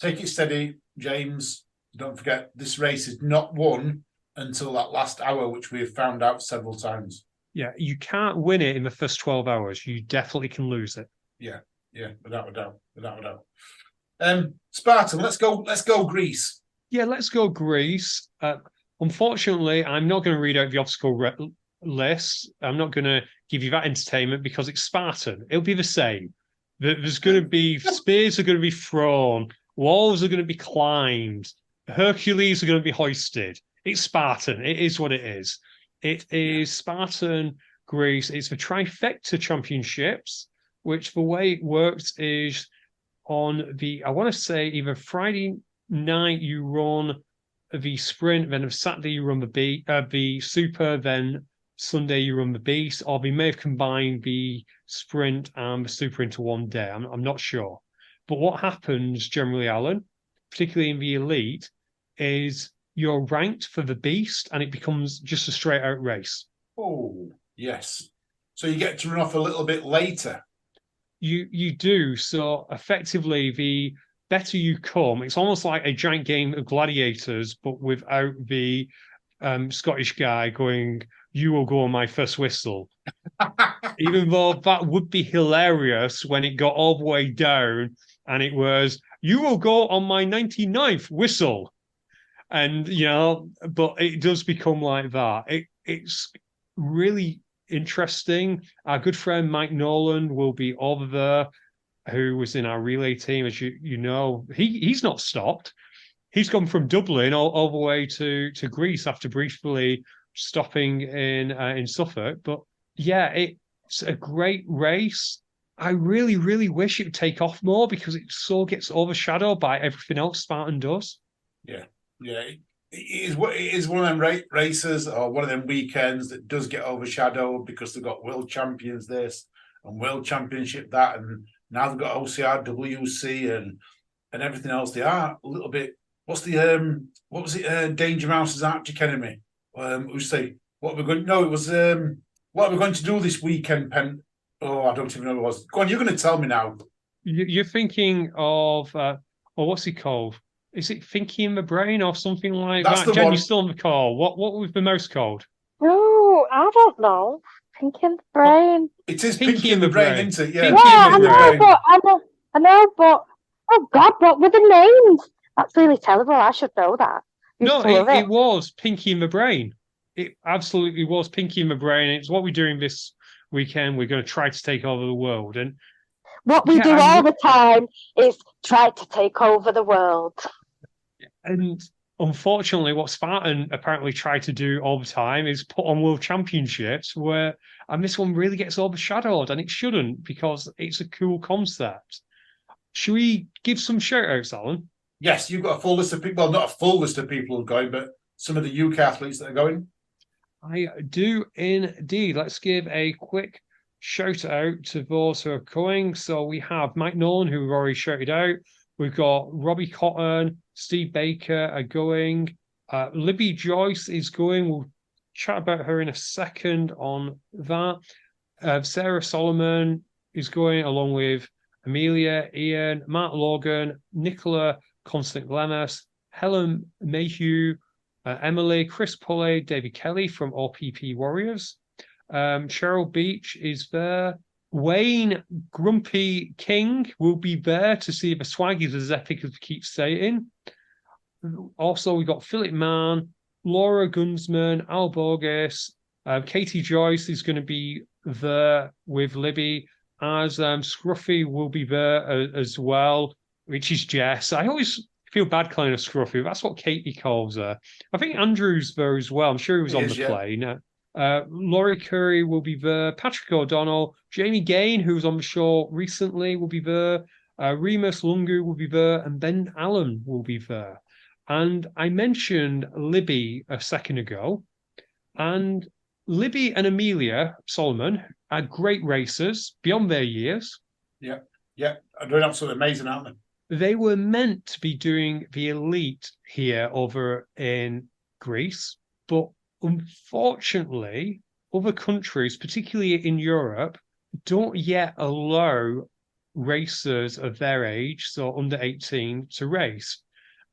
Take it steady, James. Don't forget, this race is not won until that last hour, which we have found out several times. Yeah, you can't win it in the first 12 hours. You definitely can lose it. Yeah, without a doubt. Spartan, let's go Greece. Yeah, let's go Greece. Unfortunately, I'm not going to read out the obstacle list. I'm not going to give you that entertainment because it's Spartan. It'll be the same. There's going to be spears are going to be thrown, walls are going to be climbed, Hercules are going to be hoisted. It's Spartan. It is what it is. It is Spartan Greece. It's the Trifecta Championships, which the way it works is on I want to say either Friday night you run the sprint, then on Saturday you run the super, then Sunday you run the beast, or they may have combined the sprint and the super into one day. I'm not sure. But what happens generally, Alan, particularly in the elite, is you're ranked for the beast and it becomes just a straight out race. Oh, yes. So you get to run off a little bit later. You do. So effectively, the better you come, it's almost like a giant game of gladiators, but without the Scottish guy going, "You will go on my first whistle." Even though that would be hilarious when it got all the way down and it was, "You will go on my 99th whistle." And, but it does become like that. It's really interesting. Our good friend Mike Nolan will be over there, who was in our relay team, as you know. He's not stopped. He's gone from Dublin all the way to Greece after briefly stopping in Suffolk. But yeah, it's a great race. I really, really wish it would take off more because it so gets overshadowed by everything else Spartan does. Yeah, yeah. It is one of them races or one of them weekends that does get overshadowed because they've got world champions this and world championship that, and now they've got OCR, WC, and everything else. They are a little bit. What's the what was it? Danger Mouse's arch academy. We say what we're going. No, it was what we're going to do this weekend. Oh, I don't even know what it was. Go on, you're going to tell me now. You're thinking of, what's he called? Is it Thinking in the Brain or something like That's that? the Jen, one. you're still on the call. What was the most called? Oh, I don't know. Pinky in the brain. It is Pinky in the Brain, isn't it? Yeah, Pinky Yeah, in I the know, Brain. but I know, but oh God, what were the names? That's really terrible. I should know that. No, To love it was Pinky in the Brain. It absolutely was Pinky in the Brain. It's what we're doing this weekend. We're going to try to take over the world. And What we do all the time is try to take over the world. And unfortunately, what Spartan apparently try to do all the time is put on world championships and this one really gets overshadowed, and it shouldn't because it's a cool concept. Should we give some shout outs, Alan? Yes, you've got a full list of people. Well, not a full list of people going, but some of the UK athletes that are going. I do indeed. Let's give a quick shout out to those who are going. So we have Mike Nolan, who we've already shouted out. We've got Robbie Cotton, Steve Baker are going. Libby Joyce is going. We'll chat about her in a second on that. Sarah Solomon is going along with Amelia, Ian, Matt Logan, Nicola Constant Glemis, Helen Mayhew, Emily, Chris Pulley, David Kelly from OPP Warriors. Cheryl Beach is there. Wayne Grumpy King will be there to see if the swag is as epic as we keep saying. Also, we got Philip Mann, Laura Gunsman, Al Borges, Katie Joyce is going to be there with Libby, as Scruffy will be there as well, which is Jess. I always feel bad calling her Scruffy. That's what Katie calls her. I think Andrew's there as well. I'm sure he was on the plane. Laurie Curry will be there. Patrick O'Donnell, Jamie Gain, who was on the show recently, will be there. Remus Lungu will be there, and Ben Allen will be there. And I mentioned Libby a second ago, and Libby and Amelia Solomon are great racers beyond their years. Yeah, they're doing absolutely amazing, aren't they? They were meant to be doing the elite here over in Greece, but unfortunately, other countries, particularly in Europe, don't yet allow racers of their age, so under 18, to race.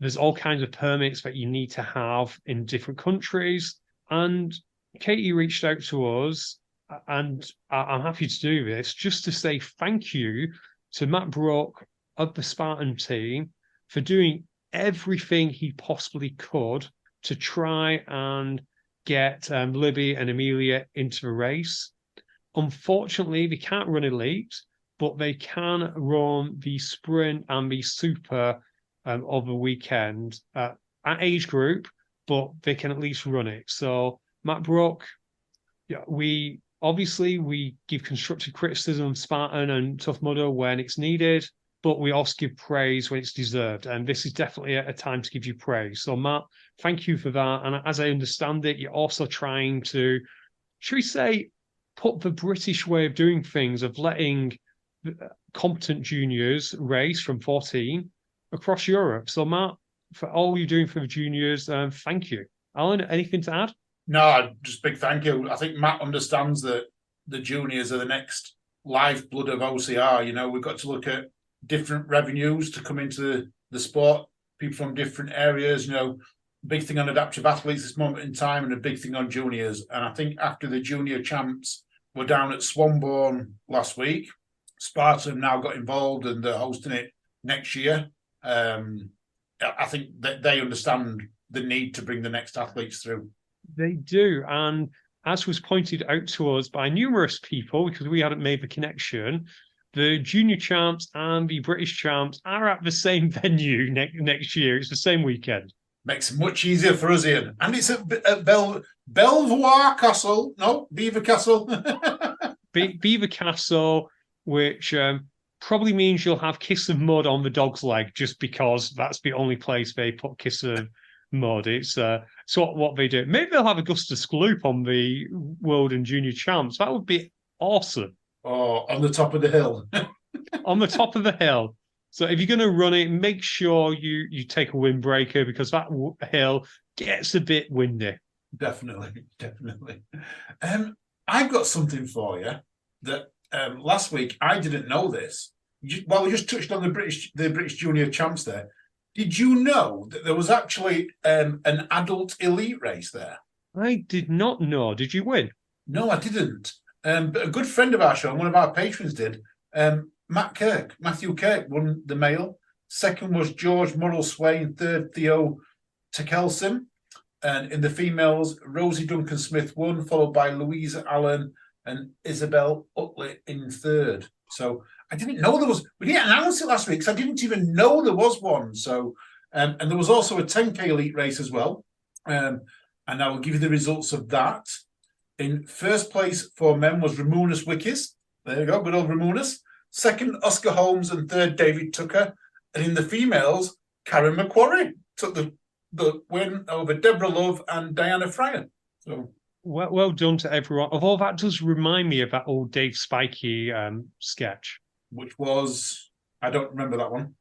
There's all kinds of permits that you need to have in different countries. And Katie reached out to us, and I'm happy to do this, just to say thank you to Matt Brook of the Spartan team for doing everything he possibly could to try and get Libby and Amelia into the race. Unfortunately, they can't run elite, but they can run the sprint and the super of the weekend at age group, but they can at least run it. So Matt Brook, we give constructive criticism of Spartan and Tough Mudder when it's needed, but we also give praise when it's deserved. And this is definitely a time to give you praise. So Matt, thank you for that. And as I understand it, you're also trying to, should we say, put the British way of doing things, of letting competent juniors race from 14 across Europe. So Matt, for all you're doing for the juniors, thank you. Alan, anything to add? No, just big thank you. I think Matt understands that the juniors are the next lifeblood of OCR. You know, we've got to look at different revenues to come into the sport, people from different areas, you know, big thing on adaptive athletes this moment in time and a big thing on juniors. And I think after the junior champs were down at Swanbourne last week, Spartan now got involved and they're hosting it next year. I think that they understand the need to bring the next athletes through. They do. And as was pointed out to us by numerous people, because we hadn't made the connection, the junior champs and the British champs are at the same venue next year. It's the same weekend. Makes it much easier for us, Ian. And it's at Belvoir Castle. No, Beaver Castle. Beaver Castle, which probably means you'll have Kiss of Mud on the dog's leg, just because that's the only place they put Kiss of Mud. It's what they do. Maybe they'll have Augustus Gloop on the World and Junior Champs. That would be awesome. Oh, on the top of the hill. On the top of the hill. So if you're going to run it, make sure you take a windbreaker, because that hill gets a bit windy. Definitely. I've got something for you that last week I didn't know this. Well, we just touched on the British Junior Champs there. Did you know that there was actually an adult elite race there? I did not know. Did you win? No, I didn't. But a good friend of our show, and one of our patrons did. Matthew Kirk won the male. Second was George Murrell-Swain. Third, Theo Tekelson. And in the females, Rosie Duncan-Smith won, followed by Louisa Allen and Isabel Utley in third. So I didn't know there was. We didn't announce it last week because I didn't even know there was one. So and there was also a 10K elite race as well. And I will give you the results of that. In first place for men was Ramonas Wickies. There you go, good old Ramonas. Second, Oscar Holmes, and third, David Tucker. And in the females, Karen McQuarrie took the win over Deborah Love and Diana Fryer. So well done to everyone. Although that does remind me of that old Dave Spikey sketch. Which was, I don't remember that one.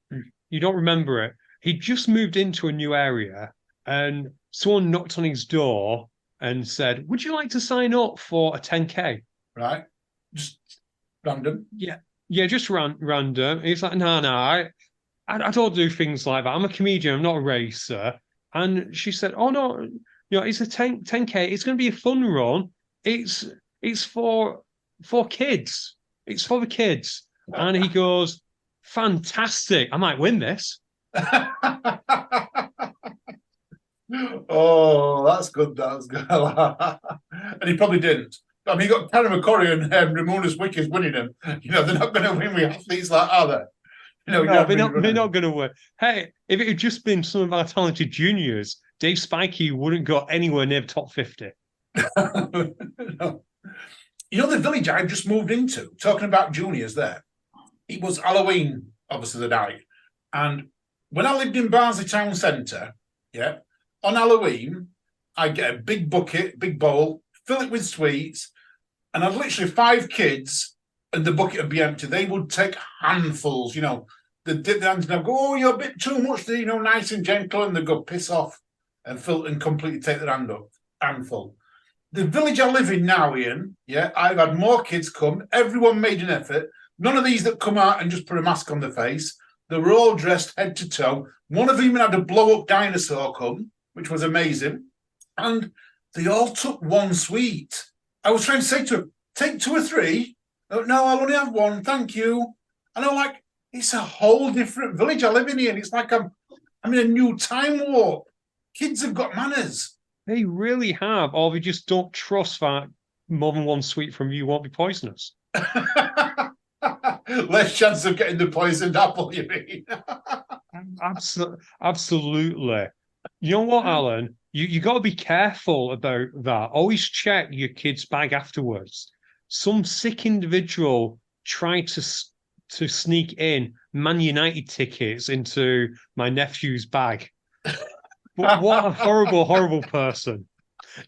You don't remember it? He just moved into a new area and someone knocked on his door and said, "Would you like to sign up for a 10K?" Right. Just random. Yeah, just random. He's like, no, I don't do things like that. I'm a comedian. I'm not a racer. And she said, "Oh no, it's a 10K. It's going to be a fun run. It's for kids. It's for the kids." And he goes, "Fantastic! I might win this." Oh, that's good. That's good. And he probably didn't. I mean, you got Karen McQuarrie and Ramonas Wickies winning him. They're not going to win with athletes like that, are they? No, they're not going to win. Hey, if it had just been some of our talented juniors, Dave Spikey wouldn't go anywhere near the top 50. No. The village I just moved into, talking about juniors there, it was Halloween, obviously, the night. And when I lived in Barnsley Town Centre, on Halloween, I'd get a big bucket, big bowl, fill it with sweets, and I'd literally 5 kids, and the bucket would be empty. They would take handfuls, they'd dip their hands and I'd go, "Oh, you're a bit too much, nice and gentle," and they'd go piss off and fill and completely take their handful. The village I live in now, Ian, I've had more kids come. Everyone made an effort. None of these that come out and just put a mask on their face. They were all dressed head to toe. One of them even had a blow-up dinosaur come, which was amazing. And they all took one sweet. I was trying to say to them, "Take 2 or 3. Oh, no, I'll only have 1, thank you." And I'm like, it's a whole different village I live in here. And it's like I'm in a new time warp. Kids have got manners. They really have. Or they just don't trust that more than one sweet from you won't be poisonous. Less chance of getting the poisoned apple, you mean? Absolutely. You know what, Alan? You got to be careful about that. Always check your kid's bag afterwards. Some sick individual tried to sneak in Man United tickets into my nephew's bag. But what a horrible, horrible person.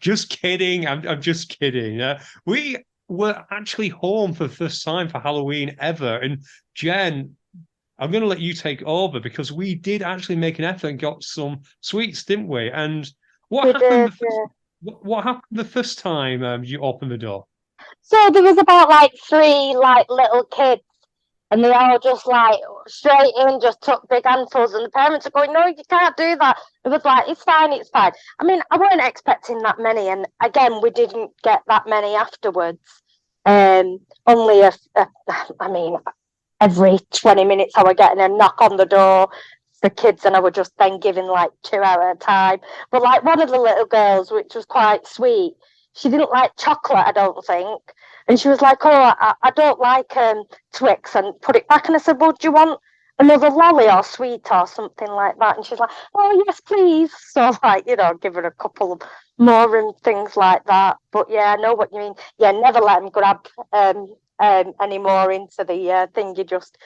Just kidding. I'm just kidding. We were actually home for the first time for Halloween ever. And Jen, I'm going to let you take over because we did actually make an effort and got some sweets, didn't we? And what happened the first time you opened the door? So there was about like 3 like little kids, and they all just like straight in, just took big handfuls, and the parents are going, "No, you can't do that." It was like, "It's fine, it's fine." I mean, I weren't expecting that many, and again, we didn't get that many afterwards. Only I mean, every 20 minutes I were getting a knock on the door for kids, and I were just then giving like 2 at a time. But like one of the little girls, which was quite sweet, she didn't like chocolate, I don't think. And she was like, "Oh, I don't like Twix," and put it back. And I said, "Well, do you want another lolly or sweet or something like that?" And she's like, "Oh, yes, please." So like, give her a couple more and things like that. But yeah, I know what you mean. Yeah, never let them grab any more into the thing. You just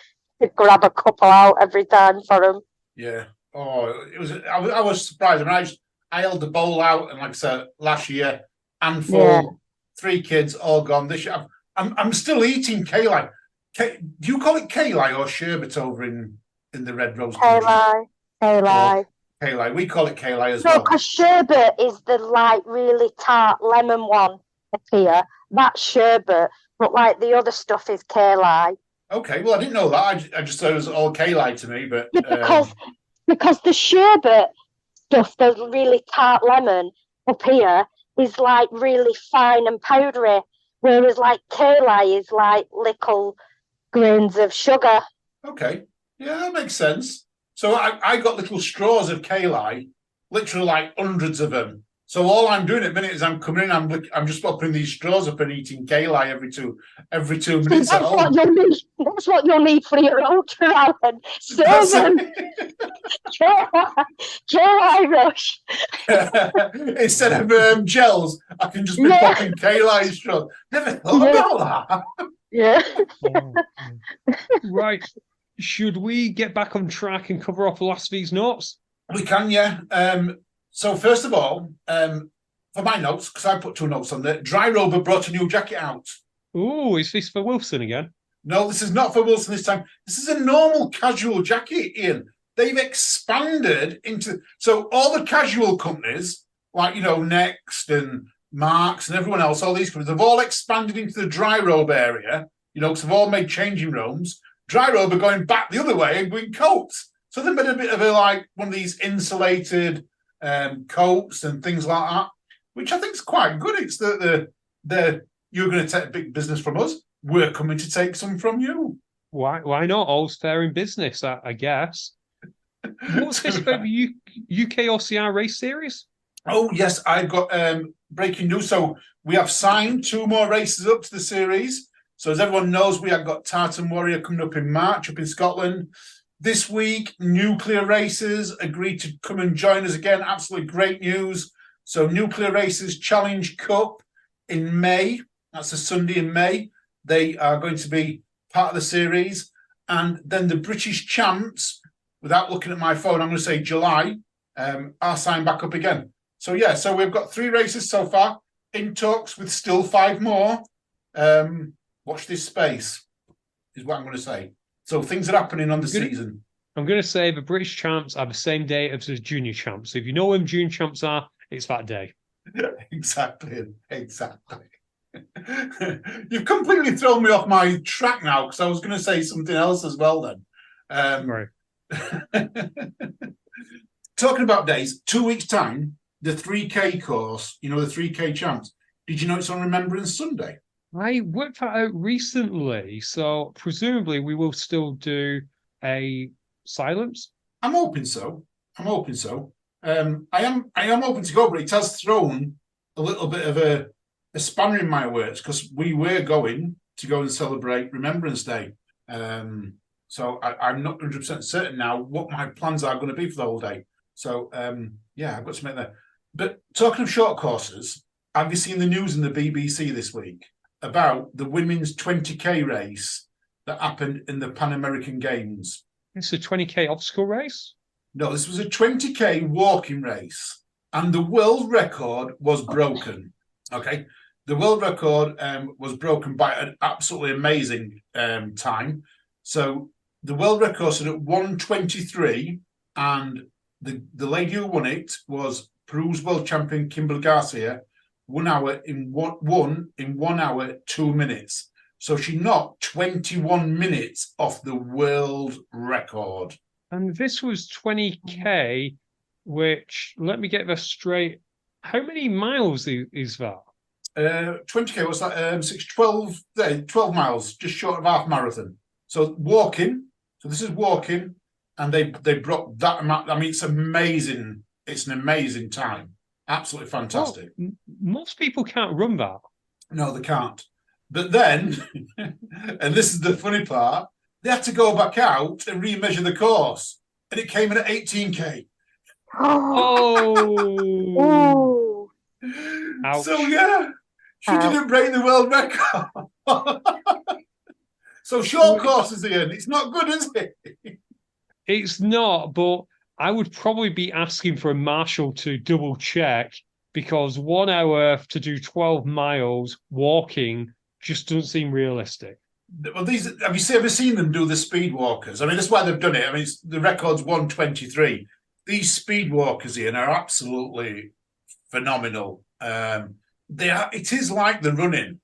grab a couple out every time for them. Yeah. Oh, it was. I was surprised. I held the bowl out, and like I said, last year, handful, Yeah. 3 kids, all gone. This year, I'm still eating kayli. Do you call it kayli or sherbet over in the Red Rose country? Kayli. Kayli. We call it kayli as No, well. because sherbet is the like really tart lemon one up here. That's sherbet, but like the other stuff is kayli. Okay. Well, I didn't know that. I just thought it was all kayli to me, but Yeah, because the sherbet stuff, the really tart lemon up here is like really fine and powdery, whereas like kayli is like little grains of sugar. okay. Yeah, that makes sense. So I got little straws of kayli, literally like hundreds of them. So all I'm doing at the minute is I'm coming in, I'm just opening these straws up and eating kayli every two minutes at That's home. what you'll need. That's what you'll need for your ultra Alan. That's Serve them. Kayli rush. Instead of gels, I can just be Yeah. popping kayli straws. Never thought Yeah. about that. Yeah. Right. Should we get back on track and cover off last week's notes? We can, yeah. So first of all, for my notes, because I put 2 notes on there, Dry Rover brought a new jacket out. Oh, is this for Wilson again? No, this is not for Wilson this time. This is a normal casual jacket, Ian. They've expanded into, so all the casual companies, like, Next and Marks and everyone else, all these companies, have all expanded into the dry robe area, because they've all made changing rooms. Dry robe are going back the other way and doing coats. So they've made a bit of one of these insulated coats and things like that, which I think is quite good. It's the you're going to take a big business from us. We're coming to take some from you. Why not? All's fair in business, I guess. What's this for the UKOCR race series? Oh, yes, I've got breaking news. So we have signed 2 more races up to the series. So as everyone knows, we have got Tartan Warrior coming up in March up in Scotland. This week, Nuclear Races agreed to come and join us again. Absolutely great news. So Nuclear Races Challenge Cup in May. That's a Sunday in May. They are going to be part of the series. And then the British Champs, without looking at my phone, I'm going to say July, are signed back up again. So yeah, so we've got 3 races so far, in talks with still 5 more. Watch this space, is what I'm going to say. So things are happening on the season. I'm going to say the British champs are the same day as the junior champs. So if you know when junior champs are, it's that day. Exactly. You've completely thrown me off my track now, because I was going to say something else as well then. Right. Talking about days, 2 weeks' time, the 3K course, the 3K champs. Did you know it's on Remembrance Sunday? I worked that out recently, so presumably we will still do a silence. I'm hoping so. I am hoping to go, but it has thrown a little bit of a spanner in my works, because we were going to go and celebrate Remembrance Day. So I'm not 100% certain now what my plans are going to be for the whole day. So yeah, I've got to make that. But talking of short courses, have you seen the news in the BBC this week about the women's 20K race that happened in the Pan American Games? It's a 20K obstacle race? No, this was a 20K walking race, and the world record was broken. Okay, the world record was broken by an absolutely amazing time. So the world record stood at 1:23, and the lady who won it was Peru's world champion Kimberly Garcia 1 hour in 1 hour 2 minutes. So she knocked 21 minutes off the world record. And this was 20K, which, let me get this straight. How many miles is that? 20K, what's that? 12 miles, just short of half marathon. So walking, so this is walking, and they brought that amount. I mean, it's amazing. It's an amazing time. Absolutely fantastic. Well, most people can't run that. No, they can't. But then, and this is the funny part, they had to go back out and remeasure the course, and it came in at 18K. Oh. Oh. So yeah, she didn't break the world record. So short courses, Ian, it's not good, is it? It's not, but I would probably be asking for a marshal to double check, because 1 hour to do 12 miles walking just doesn't seem realistic. Well, have you ever seen them do the speed walkers? I mean, that's why they've done it. I mean, the record's 1:23. These speed walkers, Ian, are absolutely phenomenal. It is like the running.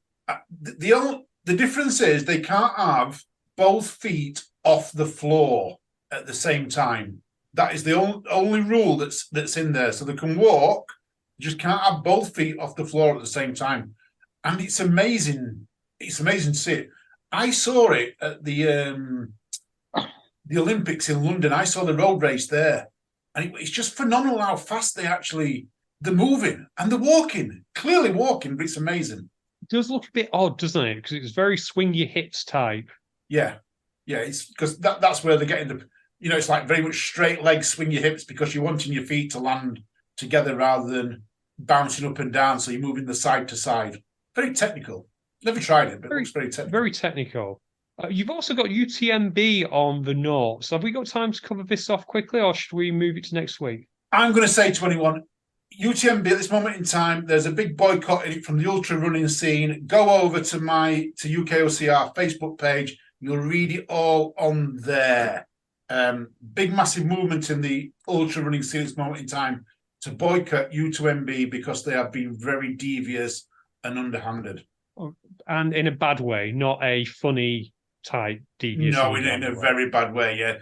The difference is they can't have both feet off the floor at the same time. That is the only rule that's in there. So they can walk, just can't have both feet off the floor at the same time. And it's amazing. It's amazing to see it. I saw it at the Olympics in London. I saw the road race there. And it's just phenomenal how fast they're moving and they're walking. Clearly walking, but it's amazing. It does look a bit odd, doesn't it? Because it's very swing your hips type. Yeah. It's because that's where they're getting it's like very much straight legs, swing your hips, because you're wanting your feet to land together rather than bouncing up and down. So you're moving the side to side. Very technical. Never tried it, but it looks very technical. Very technical. You've also got UTMB on the notes. Have we got time to cover this off quickly, or should we move it to next week? I'm going to say to anyone, UTMB at this moment in time, there's a big boycott in it from the ultra running scene. Go over to UKOCR Facebook page. You'll read it all on there. Big, massive movement in the ultra running scene at this moment in time to boycott UTMB because they have been very devious and underhanded. And in a bad way, not a funny type devious. No, in a very bad way, yeah.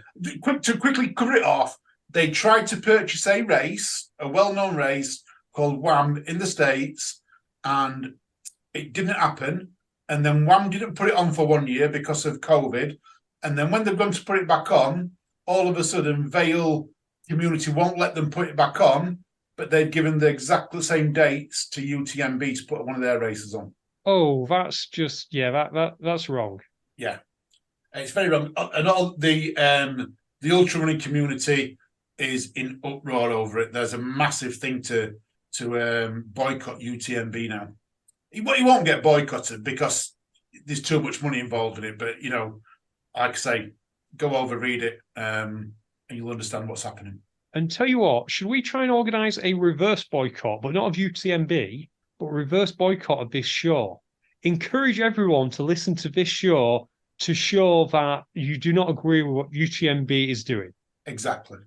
To quickly cover it off, they tried to purchase a well-known race called WHAM in the States, and it didn't happen. And then WHAM didn't put it on for 1 year because of COVID. And then when they're going to put it back on, all of a sudden, Vale community won't let them put it back on, but they've given the exactly same dates to UTMB to put one of their races on. Oh, that's just, that's wrong. Yeah, it's very wrong. And all the ultra running community is in uproar over it. There's a massive thing to boycott UTMB now. He won't get boycotted because there's too much money involved in it. But like I say, go over, read it, and you'll understand what's happening. And tell you what, should we try and organise a reverse boycott, but not of UTMB, but reverse boycott of this show? Encourage everyone to listen to this show to show that you do not agree with what UTMB is doing. Exactly.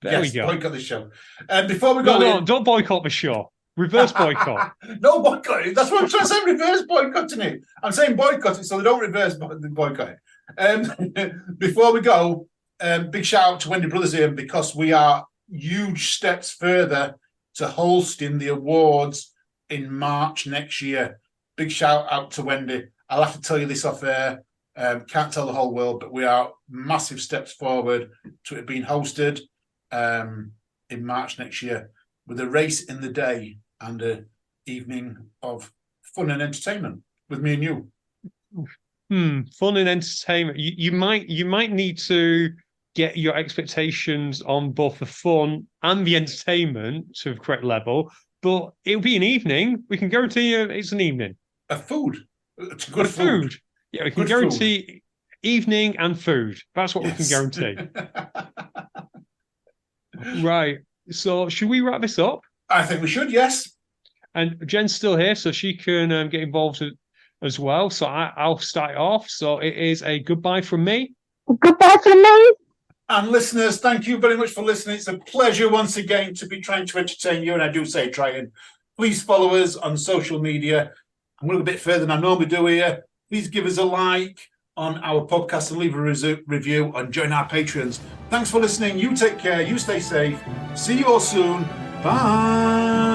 There we go. Boycott the show. And before we go, no, don't boycott the show. Reverse boycott. No boycott. That's what I'm trying to say. Reverse boycotting it. I'm saying boycott it so they don't reverse boycott it. Before we go, big shout out to Wendy Brothers here, because we are huge steps further to hosting the awards in March next year. Big shout out to Wendy. I'll have to tell you this off air. Can't tell the whole world, but we are massive steps forward to it being hosted in March next year, with a race in the day and an evening of fun and entertainment with me and you. Fun and entertainment. You might need to get your expectations on both the fun and the entertainment to the correct level, but it'll be an evening. We can guarantee you it's an evening. It's good food. Yeah, we can guarantee evening and food. That's what we can guarantee. Right. So should we wrap this up? I think we should, yes. And Jen's still here, so she can get involved as well. So I'll start it off. So it is a goodbye from me. Goodbye from me. And listeners, thank you very much for listening. It's a pleasure once again to be trying to entertain you. And I do say trying Please follow us on social media. I'm going a bit further than I normally do here. Please give us a like on our podcast and leave a review and join our Patreons. Thanks for listening. You take care. You stay safe. See you all soon. Bye.